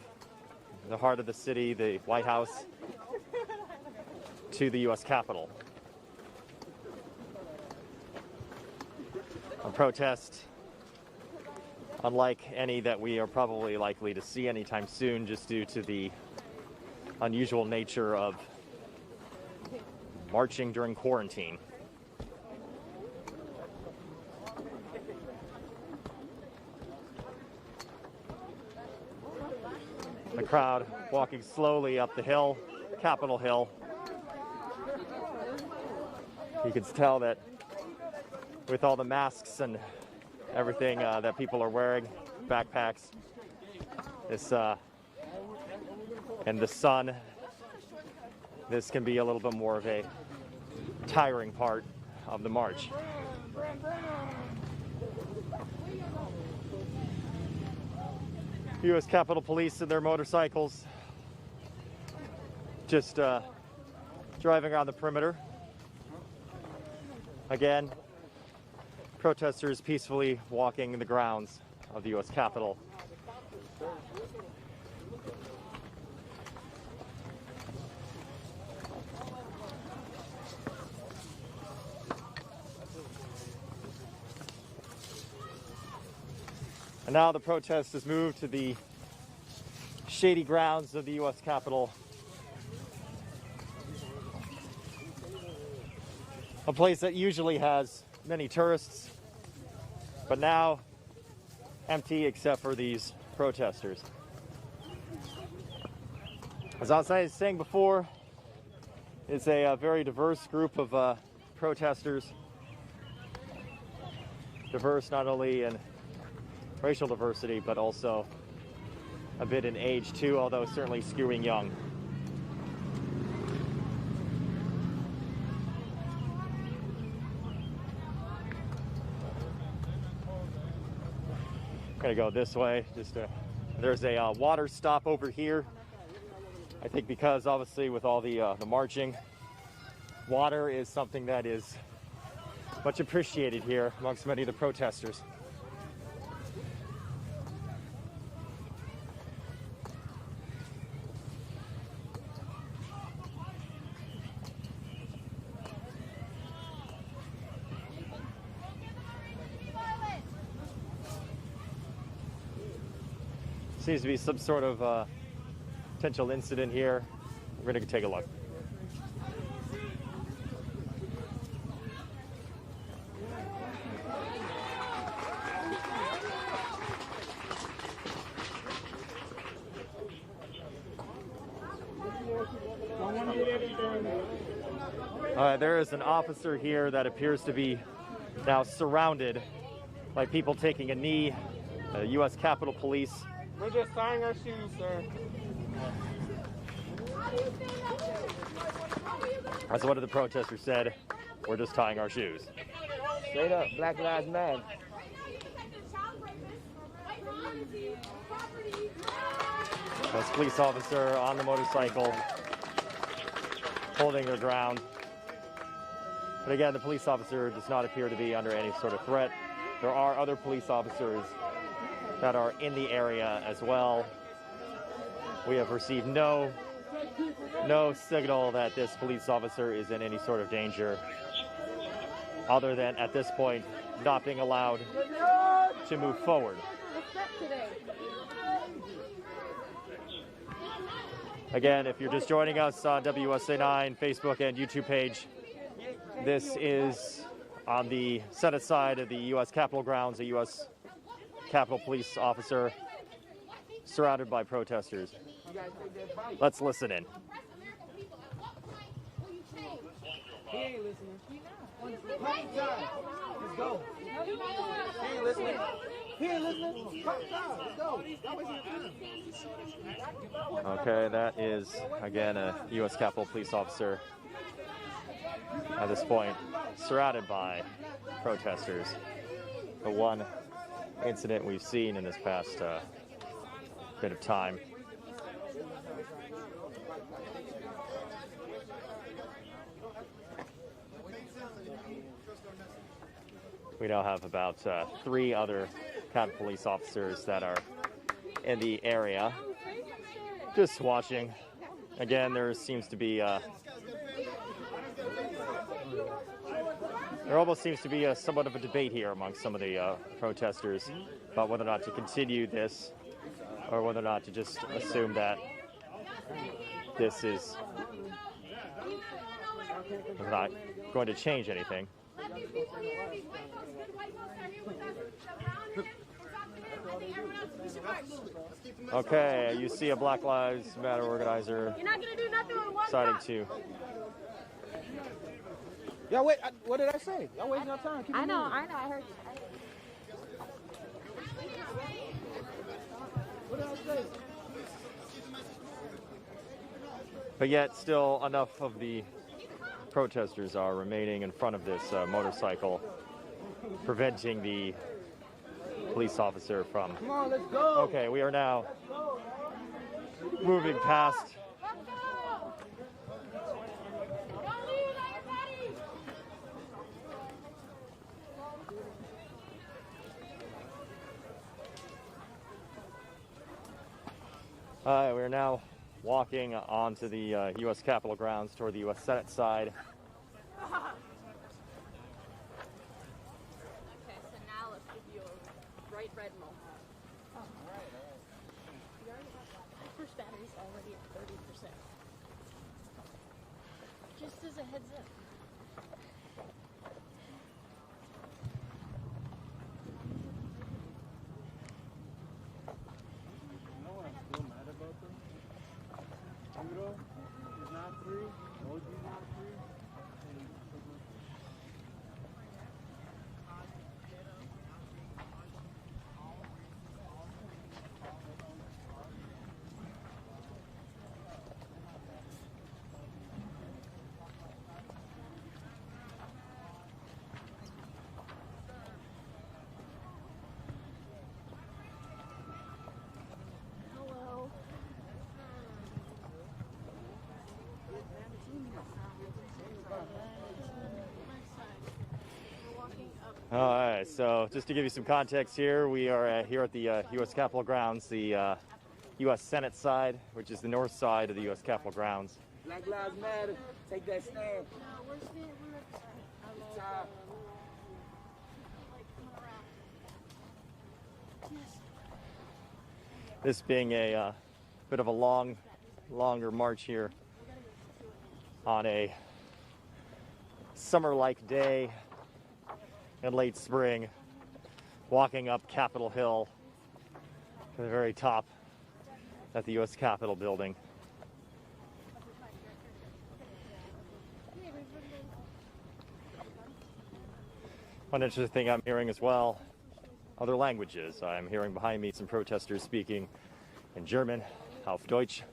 the heart of the city, the White House, to the U.S. Capitol. A protest unlike any that we are probably likely to see anytime soon, just due to the unusual nature of marching during quarantine. The crowd walking slowly up the hill, Capitol Hill. You can tell that with all the masks and everything that people are wearing, backpacks, this and the sun, this can be a little bit more of a tiring part of the march. U.S. Capitol Police and their motorcycles just driving around the perimeter. Again, protesters peacefully walking the grounds of the U.S. Capitol. And now the protest has moved to the shady grounds of the U.S. Capitol. A place that usually has many tourists, but now empty except for these protesters. As I was saying before, it's a very diverse group of protesters. Diverse not only in racial diversity, but also a bit in age too, although certainly skewing young. Gonna go this way. There's a water stop over here. I think because obviously with all the marching, water is something that is much appreciated here amongst many of the protesters. Seems to be some sort of potential incident here. We're going to take a look. There is an officer here that appears to be now surrounded by people taking a knee. U.S. Capitol Police. We're just tying our shoes, sir. That's what the protesters said. We're just tying our shoes. Straight up, Black Lives Matter. This police officer on the motorcycle holding their ground. But again, the police officer does not appear to be under any sort of threat. There are other police officers that are in the area as well. We have received no signal that this police officer is in any sort of danger, other than at this point not being allowed to move forward. Again, if you're just joining us on WSA9 Facebook and YouTube page, this is on the Senate side of the U.S. Capitol grounds, a U.S. Capitol Police officer surrounded by protesters. Let's listen in. He ain't listening. Let's go. He ain't listening. He ain't listening. Let's go. Okay, that is, again, a U.S. Capitol Police officer at this point, surrounded by protesters. The one incident we've seen in this past bit of time. We now have about 3 other Capitol Police officers that are in the area, just watching. Again, there seems to be there almost seems to be somewhat of a debate here amongst some of the protesters about whether or not to continue this or whether or not to just assume that this is not going to change anything. Okay, you see a Black Lives Matter organizer deciding to. Y'all wait, what did I say? Y'all wasting your time. I know, I heard you. What did I say? But yet, still enough of the protesters are remaining in front of this motorcycle, preventing the police officer from. Come on, let's go. Okay, we are now moving past. We're now walking onto the U.S. Capitol grounds toward the U.S. Senate side. Okay, so now let's give you a bright red moment. My first battery's already at 30%. Just as a heads up. Is not free. OG not free. All right, so just to give you some context here, we are here at the U.S. Capitol grounds, the U.S. Senate side, which is the north side of the U.S. Capitol grounds. Black Lives Matter. Take that stand. This being a bit of a longer march here on a summer-like day in late spring, walking up Capitol Hill to the very top at the U.S. Capitol building. One interesting thing I'm hearing as well, other languages. I'm hearing behind me some protesters speaking in German, auf Deutsch,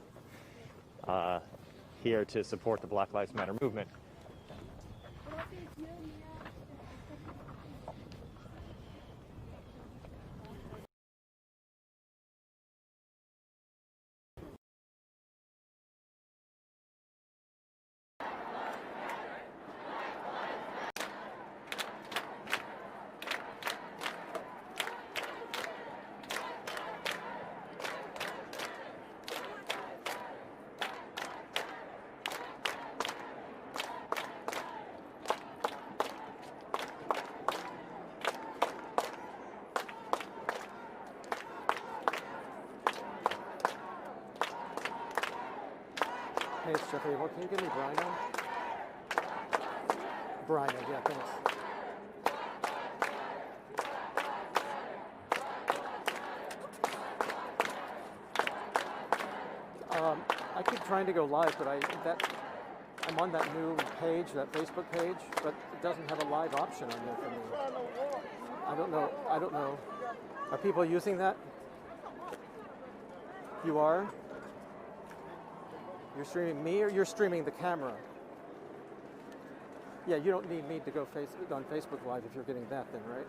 here to support the Black Lives Matter movement. Hey, it's Jeffrey. Well, can you give me Brino? Brino, yeah, thanks. I keep trying to go live, but I'm on that new page, that Facebook page, but it doesn't have a live option on there for me. I don't know. Are people using that? You are? You're streaming me or you're streaming the camera? Yeah, you don't need me to go on Facebook Live if you're getting that then, right?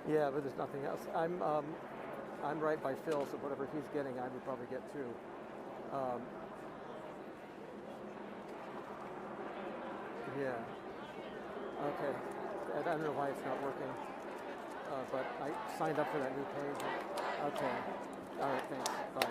Yeah, but there's nothing else. I'm right by Phil, so whatever he's getting, I would probably get too. Yeah. Okay. I don't know why it's not working, but I signed up for that new page. Okay. All right. Thanks. Bye.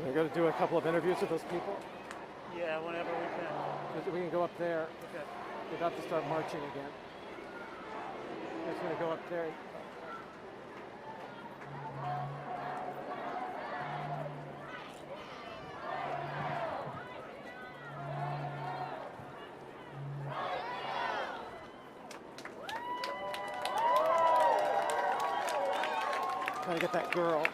I got to do a couple of interviews with those people. Yeah, whenever we can. We can go up there. Okay. We're about to start marching again. We're just going to go up there. Trying to get that girl.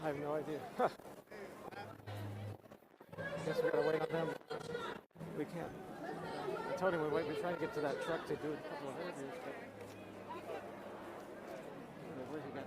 I have no idea. Guess we gotta wait on them. We can't. I told him we're trying to get to that truck to do a couple of interviews, but I don't know where he got.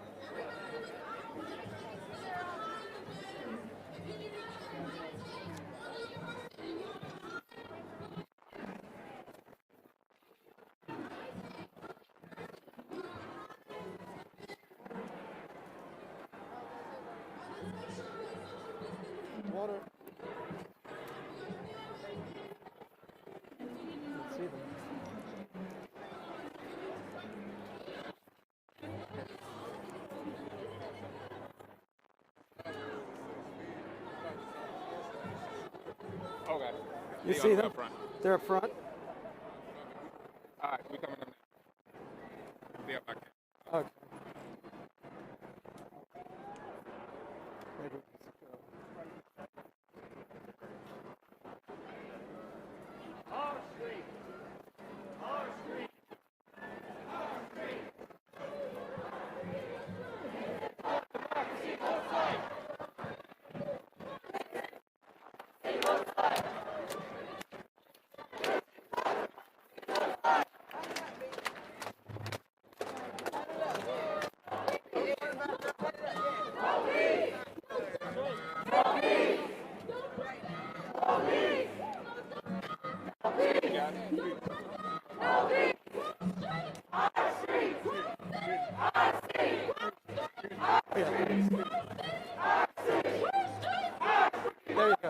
Water. Let's see them. Okay. You see them? Up front. They're up front. All right, we coming up now. They're up back there. Okay. Maybe let's go. Our street. Our street. Our street. There you go.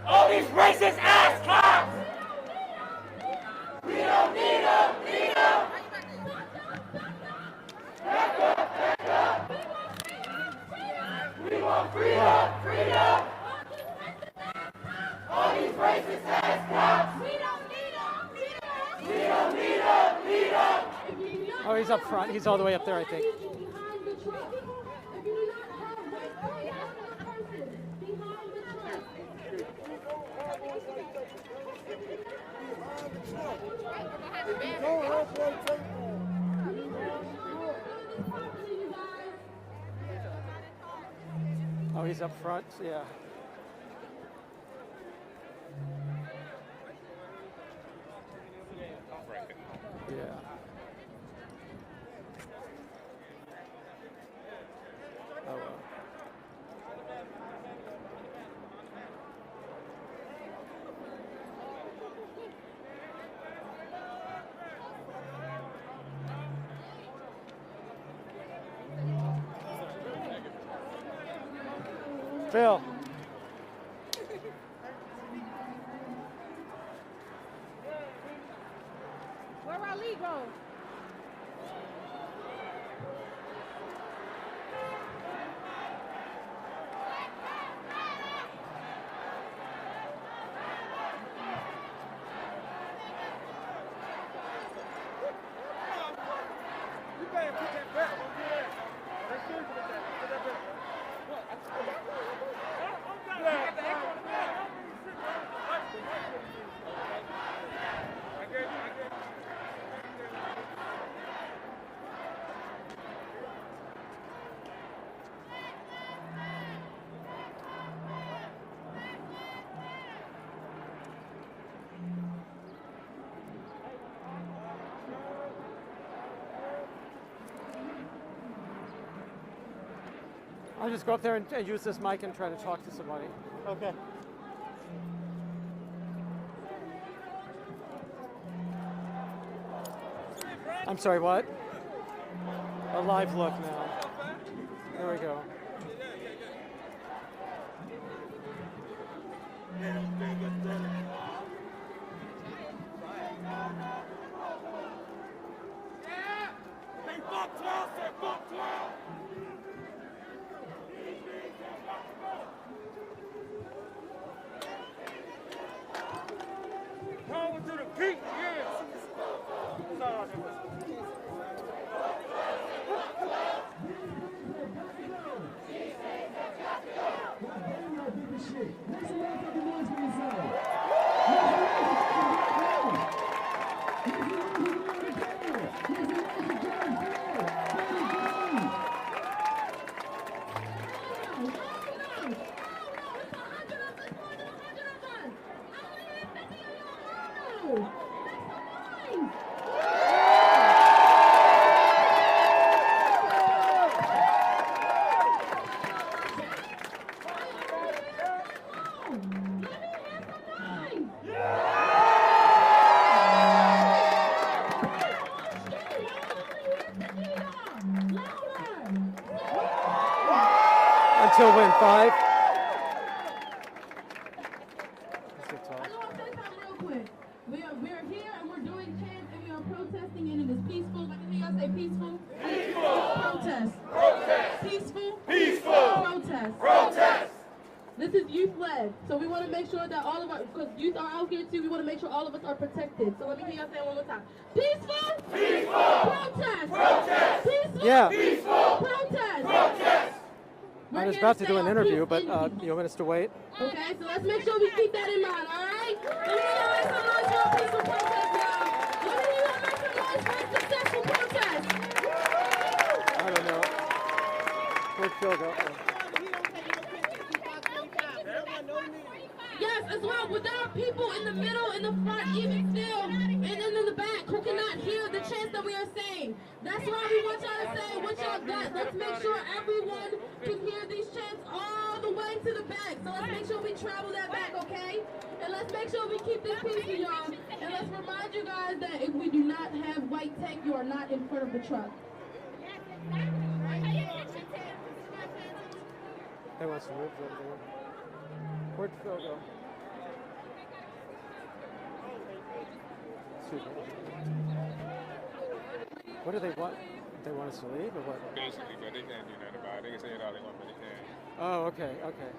All these racist ass cops! We don't need them, need them! Back up! We want freedom, freedom! All these racist ass cops! We don't need them, need them! We don't need them, need them! Oh, he's up front. He's all the way up there, I think. Oh, he's up front, yeah. Yeah. Oh, well. Phil. Where Ali go? You better put that back over there. Let's do that. Put that back. What? I'll just go up there and use this mic and try to talk to somebody. Okay. I'm sorry, what? A live look now. There we go. They fuck 12, say fuck 12. Power to the peak, yeah. That's what I fucking noise when you say. Until when, 5? We're here and we're doing chants and we are protesting and it is peaceful. Let me hear y'all say peaceful. Peaceful. Protest. Protest. Peaceful. Peaceful. Protest. Protest. This is youth-led, so we want to make sure that all of our, because youth are out here too, we want to make sure all of us are protected. So let me hear y'all say it one more time. Peaceful. Peaceful. Protest. Protest. Peaceful. Yeah. Peaceful. Protest. Protest. I was about to do an interview, but you want us to wait? Okay, so let's make sure we keep that in mind, all right? Let me hear y'all make some noise for a peaceful protest, y'all. Let me hear y'all make some noise for a successful protest. I don't know. Where'd Phil go? Yes, as well, but there are people in the middle, in the front, even still, and then in the back who cannot hear the chants that we are saying. That's why we want y'all to say what y'all got. Let's make sure everyone can hear these chants all the way to the back. So let's make sure we travel that back, okay? And let's make sure we keep this peaceful, y'all. And let's remind you guys that if we do not have white tech, you are not in front of the truck. They want some ribs over there. Where'd Phil go? Excuse me. What do they want? They want us to leave or what? Basically, but they can't do nothing about it. They can say it all they want, but they can't. Oh, okay, okay.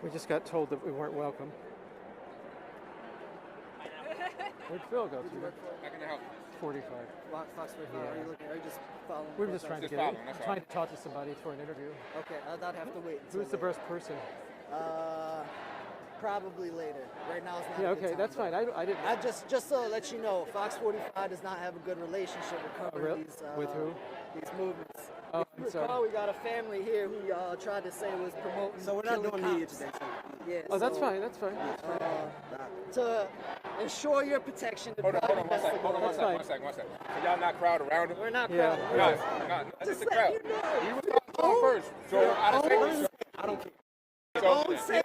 We just got told that we weren't welcome. Where'd Phil go to? How can I help you? 45. Fox 45, Yeah. are you looking? Are you just following? We were just trying to Just get following, that's all. trying to talk to somebody for an interview. Okay, I'd have to wait. Who's the best person? Probably later. Right now it's not. Yeah, a good okay, time, that's fine. I didn't. I just to let you know, Fox 45 does not have a good relationship with covering these. With who? These movements. Oh, If you I'm sorry. recall, we got a family here who tried to say was promoting. So we're not killing doing media cops. today. Yeah. Oh, that's so, fine. That's fine. To ensure your protection. Hold on one second. One second. So y'all not crowd around him? We're not Yeah. crowded. No, that's Just the let crowd. you know. You was talking first. So I don't say I don't care. so, say.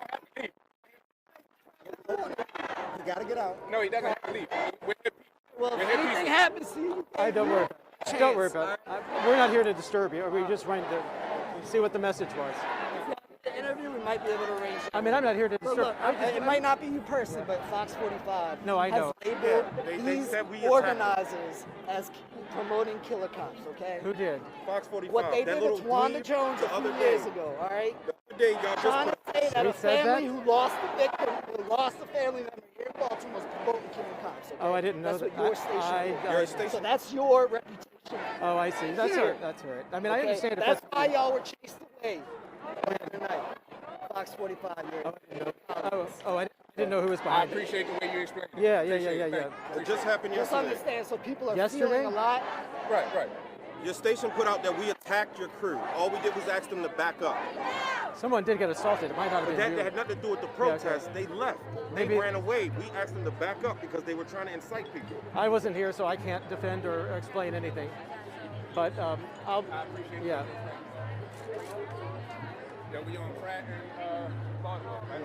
You gotta get out. no, he doesn't have to leave. We're here Well, We're if here anything peaceful. happens to you, Don't worry. Don't worry about it. We're not here to disturb you. We're just trying to see what the message was. the interview, we might be able to arrange. I mean, I'm not here to But disturb. look, it might not be you personally, but Fox 45 No, I know. has labeled they these said we attacked organizers as promoting killer cops, okay? Who did? Fox 45. What they that did to little Twanda dweeb Jones a the other few day. years ago, all right? The other day, y'all Trying just to say that We a said family that? who lost a victim, who lost a family member here in Baltimore was promoting killing cops, okay? Oh, I didn't know That's that. what your station did. Your station. So that's your reputation. Oh, I see. That's Here. all right. That's all right. I mean, I Okay? understand if That's why y'all were chased away tonight. Fox 45, I didn't know who was I behind it. appreciate the way you explained it. Yeah. Appreciate it. Thank you. It just happened Just yesterday. understand, so people are Yesterday? feeling a lot. Right. Your station put out that we attacked your crew. All we did was ask them to back up. Someone did get assaulted. It might not have But been that you. had nothing to do with the okay. protest. They left. Maybe- They ran away. We asked them to back up because they were trying to incite people. I wasn't here, so I can't defend or explain anything. But I appreciate yeah. Yeah, we on Pratt and Baltimore, right?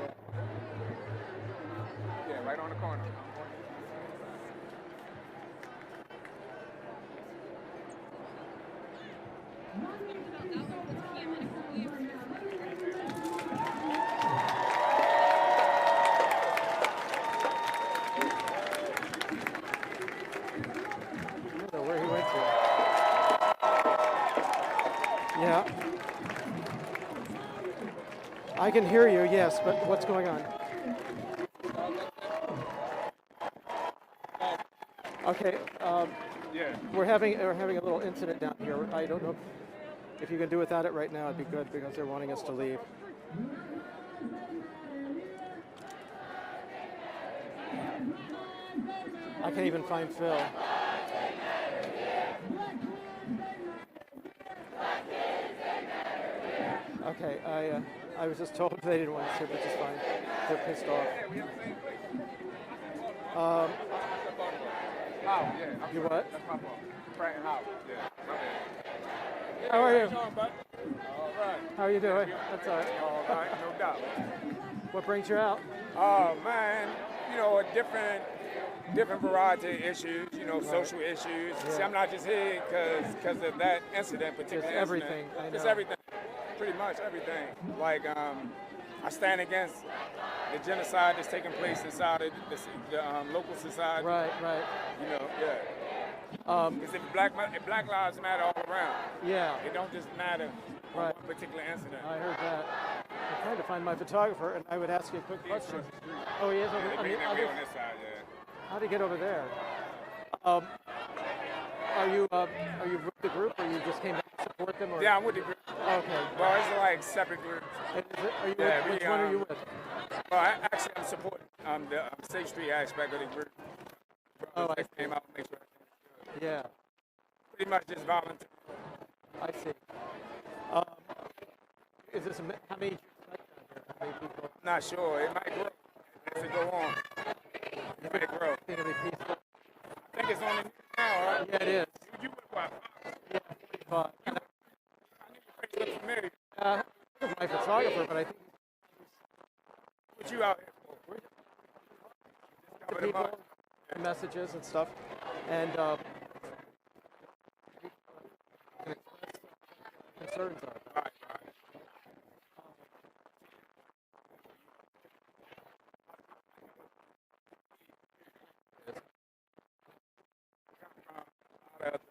Yeah, right on the corner. I don't know where he went to. Yeah. I can hear you, yes, but what's going on? Okay, Yeah. we're having a little incident down here. I don't know if you can do without it right now. It'd be good because they're wanting us to leave. I can't even find Phil. Okay, I was just told they didn't want to sit, which is fine. They're pissed off. You what? That's my fault. Frank and Howard. Yeah. How are you? All right. How are you doing? That's all right. All right, no doubt. What brings you out? Oh man, you know, a different variety of issues, you know, social issues. Yeah. See, I'm not just here because of that incident, particular Just incident. everything, I Just know. everything, pretty much everything. Like, I stand against the genocide that's taking place inside of the local society. Right. You know, yeah. Because if Black Lives Matter all around, Yeah. it don't just matter on Right. one particular incident. I heard that. I'm trying to find my photographer, and I would ask you a quick question. Oh, he is on the They other on this side, yeah. How do you get over there? Are you with the group, or you just came to support them? Or? Yeah, I'm with the group. Okay. Well, it's like separate groups. Are you Yeah, which one are you with? Well, actually, I'm supporting the State Street aspect of the group. Oh, I came out and make sure everything's good. Yeah, Pretty much just volunteer. I see. Is this how many Jews down here? How many people? Not sure. It might grow as it go on. It might grow. Think it'll be peaceful? I think it's only now, right? Yeah, it is. You with what? Yeah, 45. I need to look familiar. This is my photographer, but I think What you out here for? the people, messages and stuff, and concerns are. Right. Rhetoric,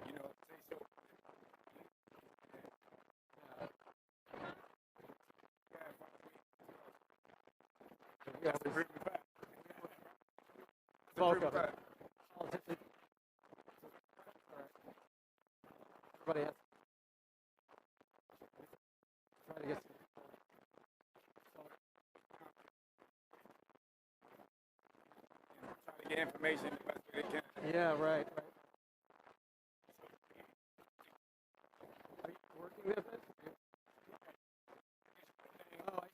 you know, say so. Yeah, That's the proven fact. bulk of it. Everybody has try to get Try to get information the best way they can. yeah, right. Are you working with it? Oh, I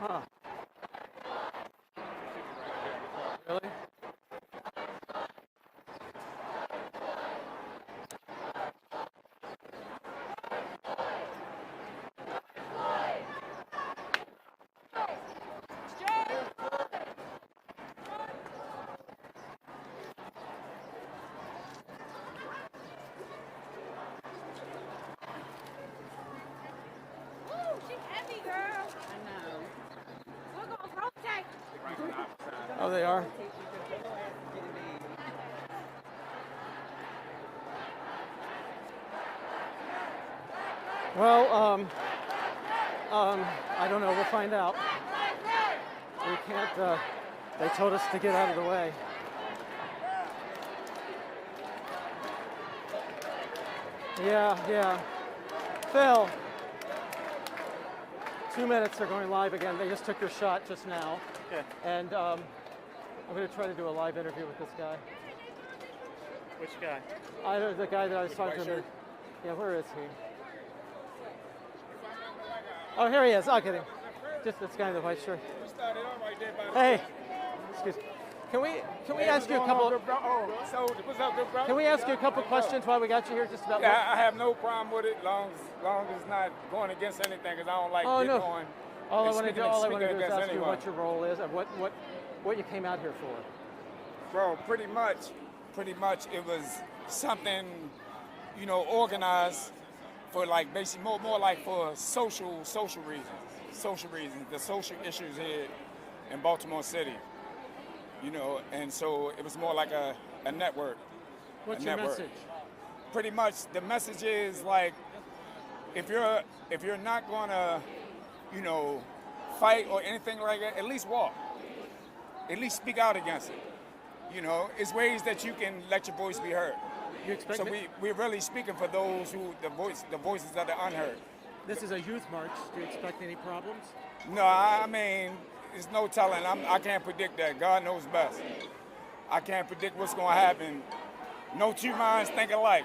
Huh. Really? Woo, she heavy, girl. I know. Well, I don't know. We'll find out. We can't. They told us to get out of the way. Yeah. Phil. 2 minutes. They're going live again. They just took your shot just now. Okay. And I'm going to try to do a live interview with this guy. Which guy? The guy that I was talking to. Yeah, where is he? Oh, here he is. I'll get him. Just this guy in the white shirt. Hey, excuse me. Can we ask you a couple? Can we ask you a couple questions while we got you here? Just about. Yeah, I have no problem with it, long as it's not going against anything, because I don't like getting on. All I want to do is ask you what your role is and what you came out here for. Bro, pretty much it was something, organized for like basically more like for social reasons. The social issues here in Baltimore City. And so it was more like a network. What's your message? Pretty much the message is like, if you're not gonna, fight or anything like that, at least walk. At least speak out against it. It's ways that you can let your voice be heard. So we're really speaking for those who the voices that are unheard. This is a youth march. Do you expect any problems? No, I mean, there's no telling. I can't predict that. God knows best. I can't predict what's going to happen. No two minds think alike.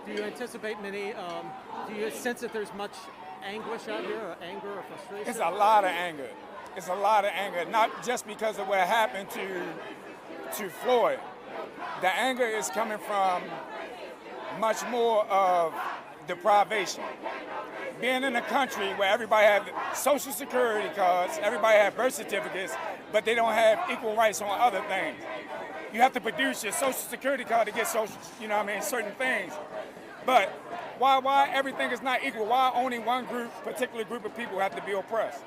Do you anticipate many? Do you sense that there's much anguish out here, or anger, or frustration? It's a lot of anger. It's a lot of anger, not just because of what happened to Floyd. The anger is coming from much more of deprivation. Being in a country where everybody have social security cards, everybody have birth certificates, but they don't have equal rights on other things. You have to produce your social security card to get certain things. But why everything is not equal? Why only one particular group of people have to be oppressed?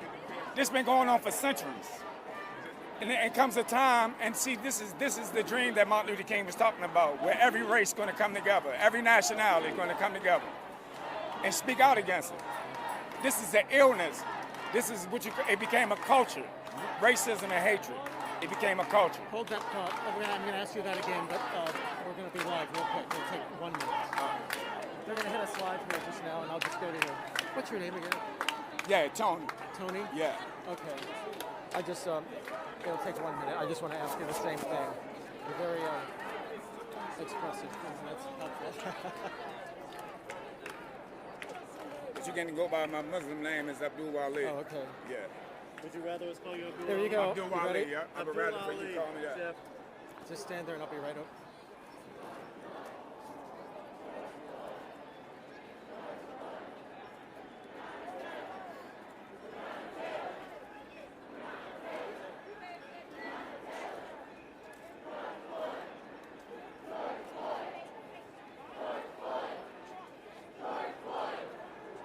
This has been going on for centuries. And it comes a time, and see, this is the dream that Martin Luther King was talking about, where every race is going to come together, every nationality is going to come together and speak out against it. This is an illness. This is it became a culture. Racism and hatred. It became a culture. Hold that thought. I'm going to ask you that again, but we're going to be live real quick. It'll take 1 minute. They're going to hit us live here just now, and I'll just go to you. What's your name again? Yeah, Tony. Tony? Yeah. Okay. I just, it'll take 1 minute. I just want to ask you the same thing. You're very expressive, and that's helpful. But you can go by my Muslim name is Abdul Ali. Oh, okay. Yeah. Would you rather us call you Abdul? There you go. Abdul Ali, yeah. I would rather for you to call me that. Jeff. Just stand there and I'll be right up.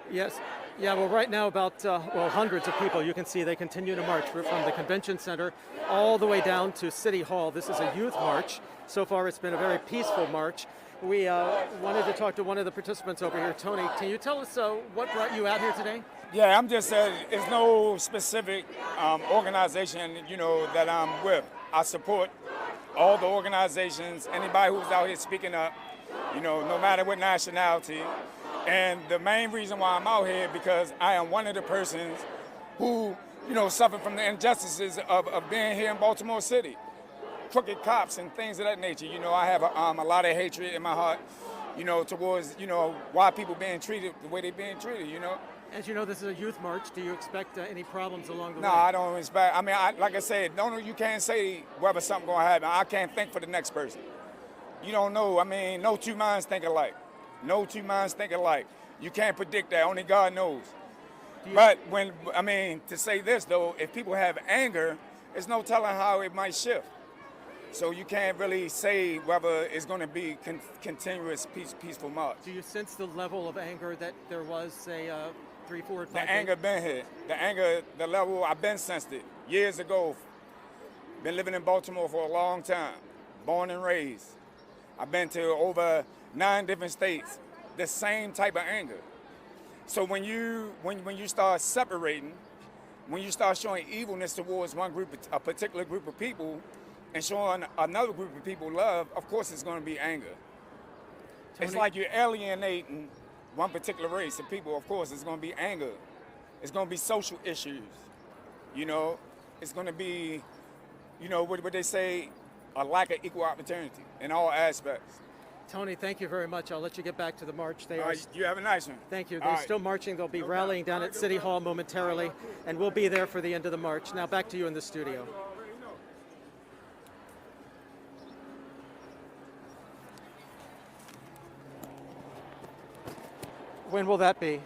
Yes. Yeah, well, right now about, hundreds of people, you can see they continue to march from the convention center all the way down to City Hall. This is a youth march. So far, it's been a very peaceful march. We wanted to talk to one of the participants over here. Tony, can you tell us what brought you out here today? Yeah, I'm just saying, it's no specific organization, that I'm with. I support all the organizations, anybody who's out here speaking up, no matter what nationality. And the main reason why I'm out here because I am one of the persons who, suffer from the injustices of being here in Baltimore City. Crooked cops and things of that nature. I have a lot of hatred in my heart, towards, why people being treated the way they're being treated, As you know, this is a youth march. Do you expect any problems along the way? No, I don't expect. I mean, like I said, you can't say whether something's going to happen. I can't think for the next person. You don't know. I mean, no two minds think alike. No two minds think alike. You can't predict that. Only God knows. But to say this, though, if people have anger, there's no telling how it might shift. So you can't really say whether it's going to be continuous, peaceful march. Do you sense the level of anger that there was, say, 3, 4, 5 The anger been here. The level, I've been sensed it years ago. Been living in Baltimore for a long time. Born and raised. I've been to over 9 different states. The same type of anger. So when you start separating, when you start showing evilness towards one group, a particular group of people, and showing another group of people love, of course it's going to be anger. It's like you're alienating one particular race of people. Of course, it's going to be anger. It's going to be social issues. You know, it's going to be, you know, what they say, a lack of equal opportunity in all aspects. Tony, thank you very much. I'll let you get back to the march. They All are. right, you have a nice one. Thank you. They're still marching. They'll be rallying down at City Hall momentarily, and we'll be there for the end of the march. Now back to you in the studio. When will that be?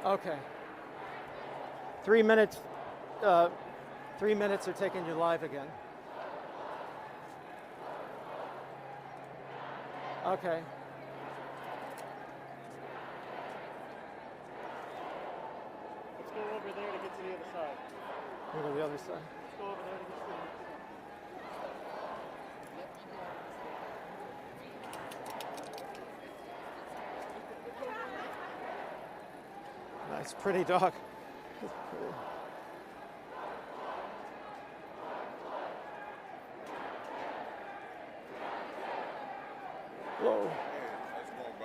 Okay. 3 minutes. 3 minutes are taking you live again. Okay. Let's go over there to get to the other side. We'll go to the other side. Let's go over there to get to the other side. Nice, pretty dog. Whoa.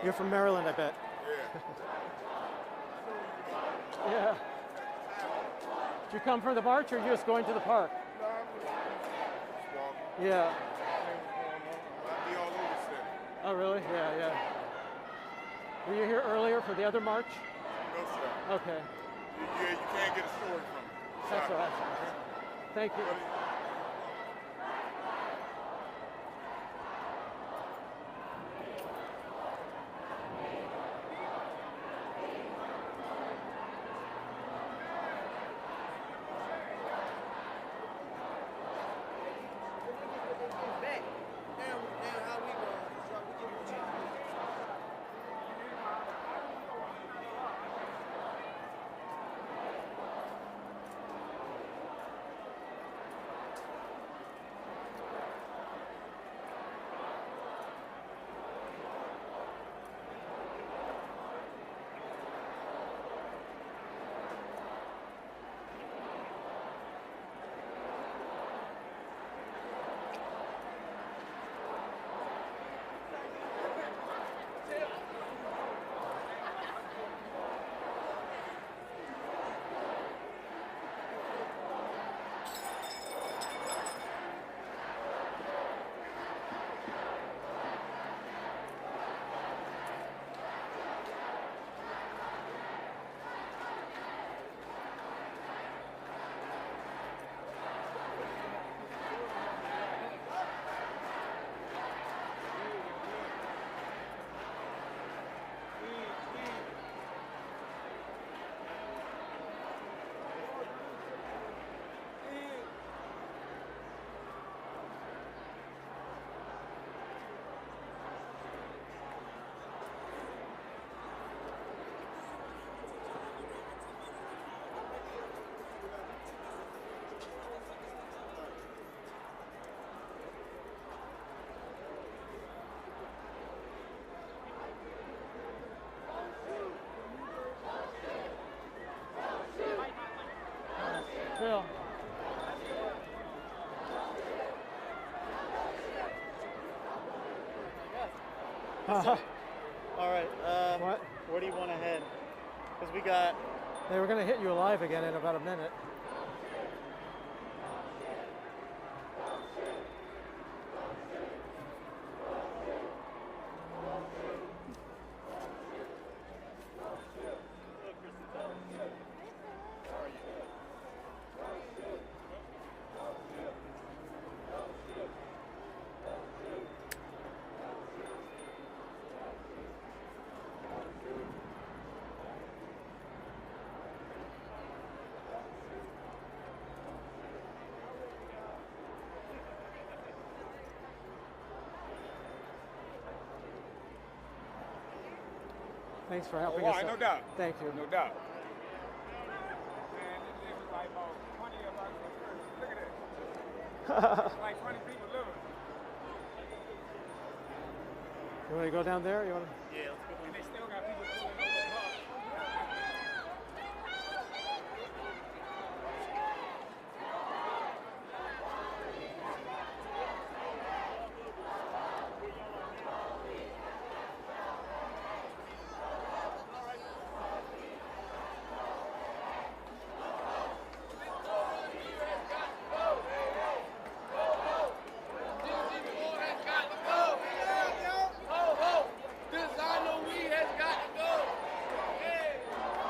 You're from Maryland, I bet. Yeah. Yeah. Did you come for the march or are you just going to the park? Yeah. Oh, really? Yeah, yeah. Were you here earlier for the other march? No, sir. Okay. Yeah, you can't get a story from it. That's all right. Thank you. Phil. All right. What? Where do you want to head? Because we got. They were going to hit you alive again in about a minute. Thanks for helping us. No doubt. Thank you. No doubt. Like 20 people living. You want to go down there? You want to? Yeah, let's go. And they still got people.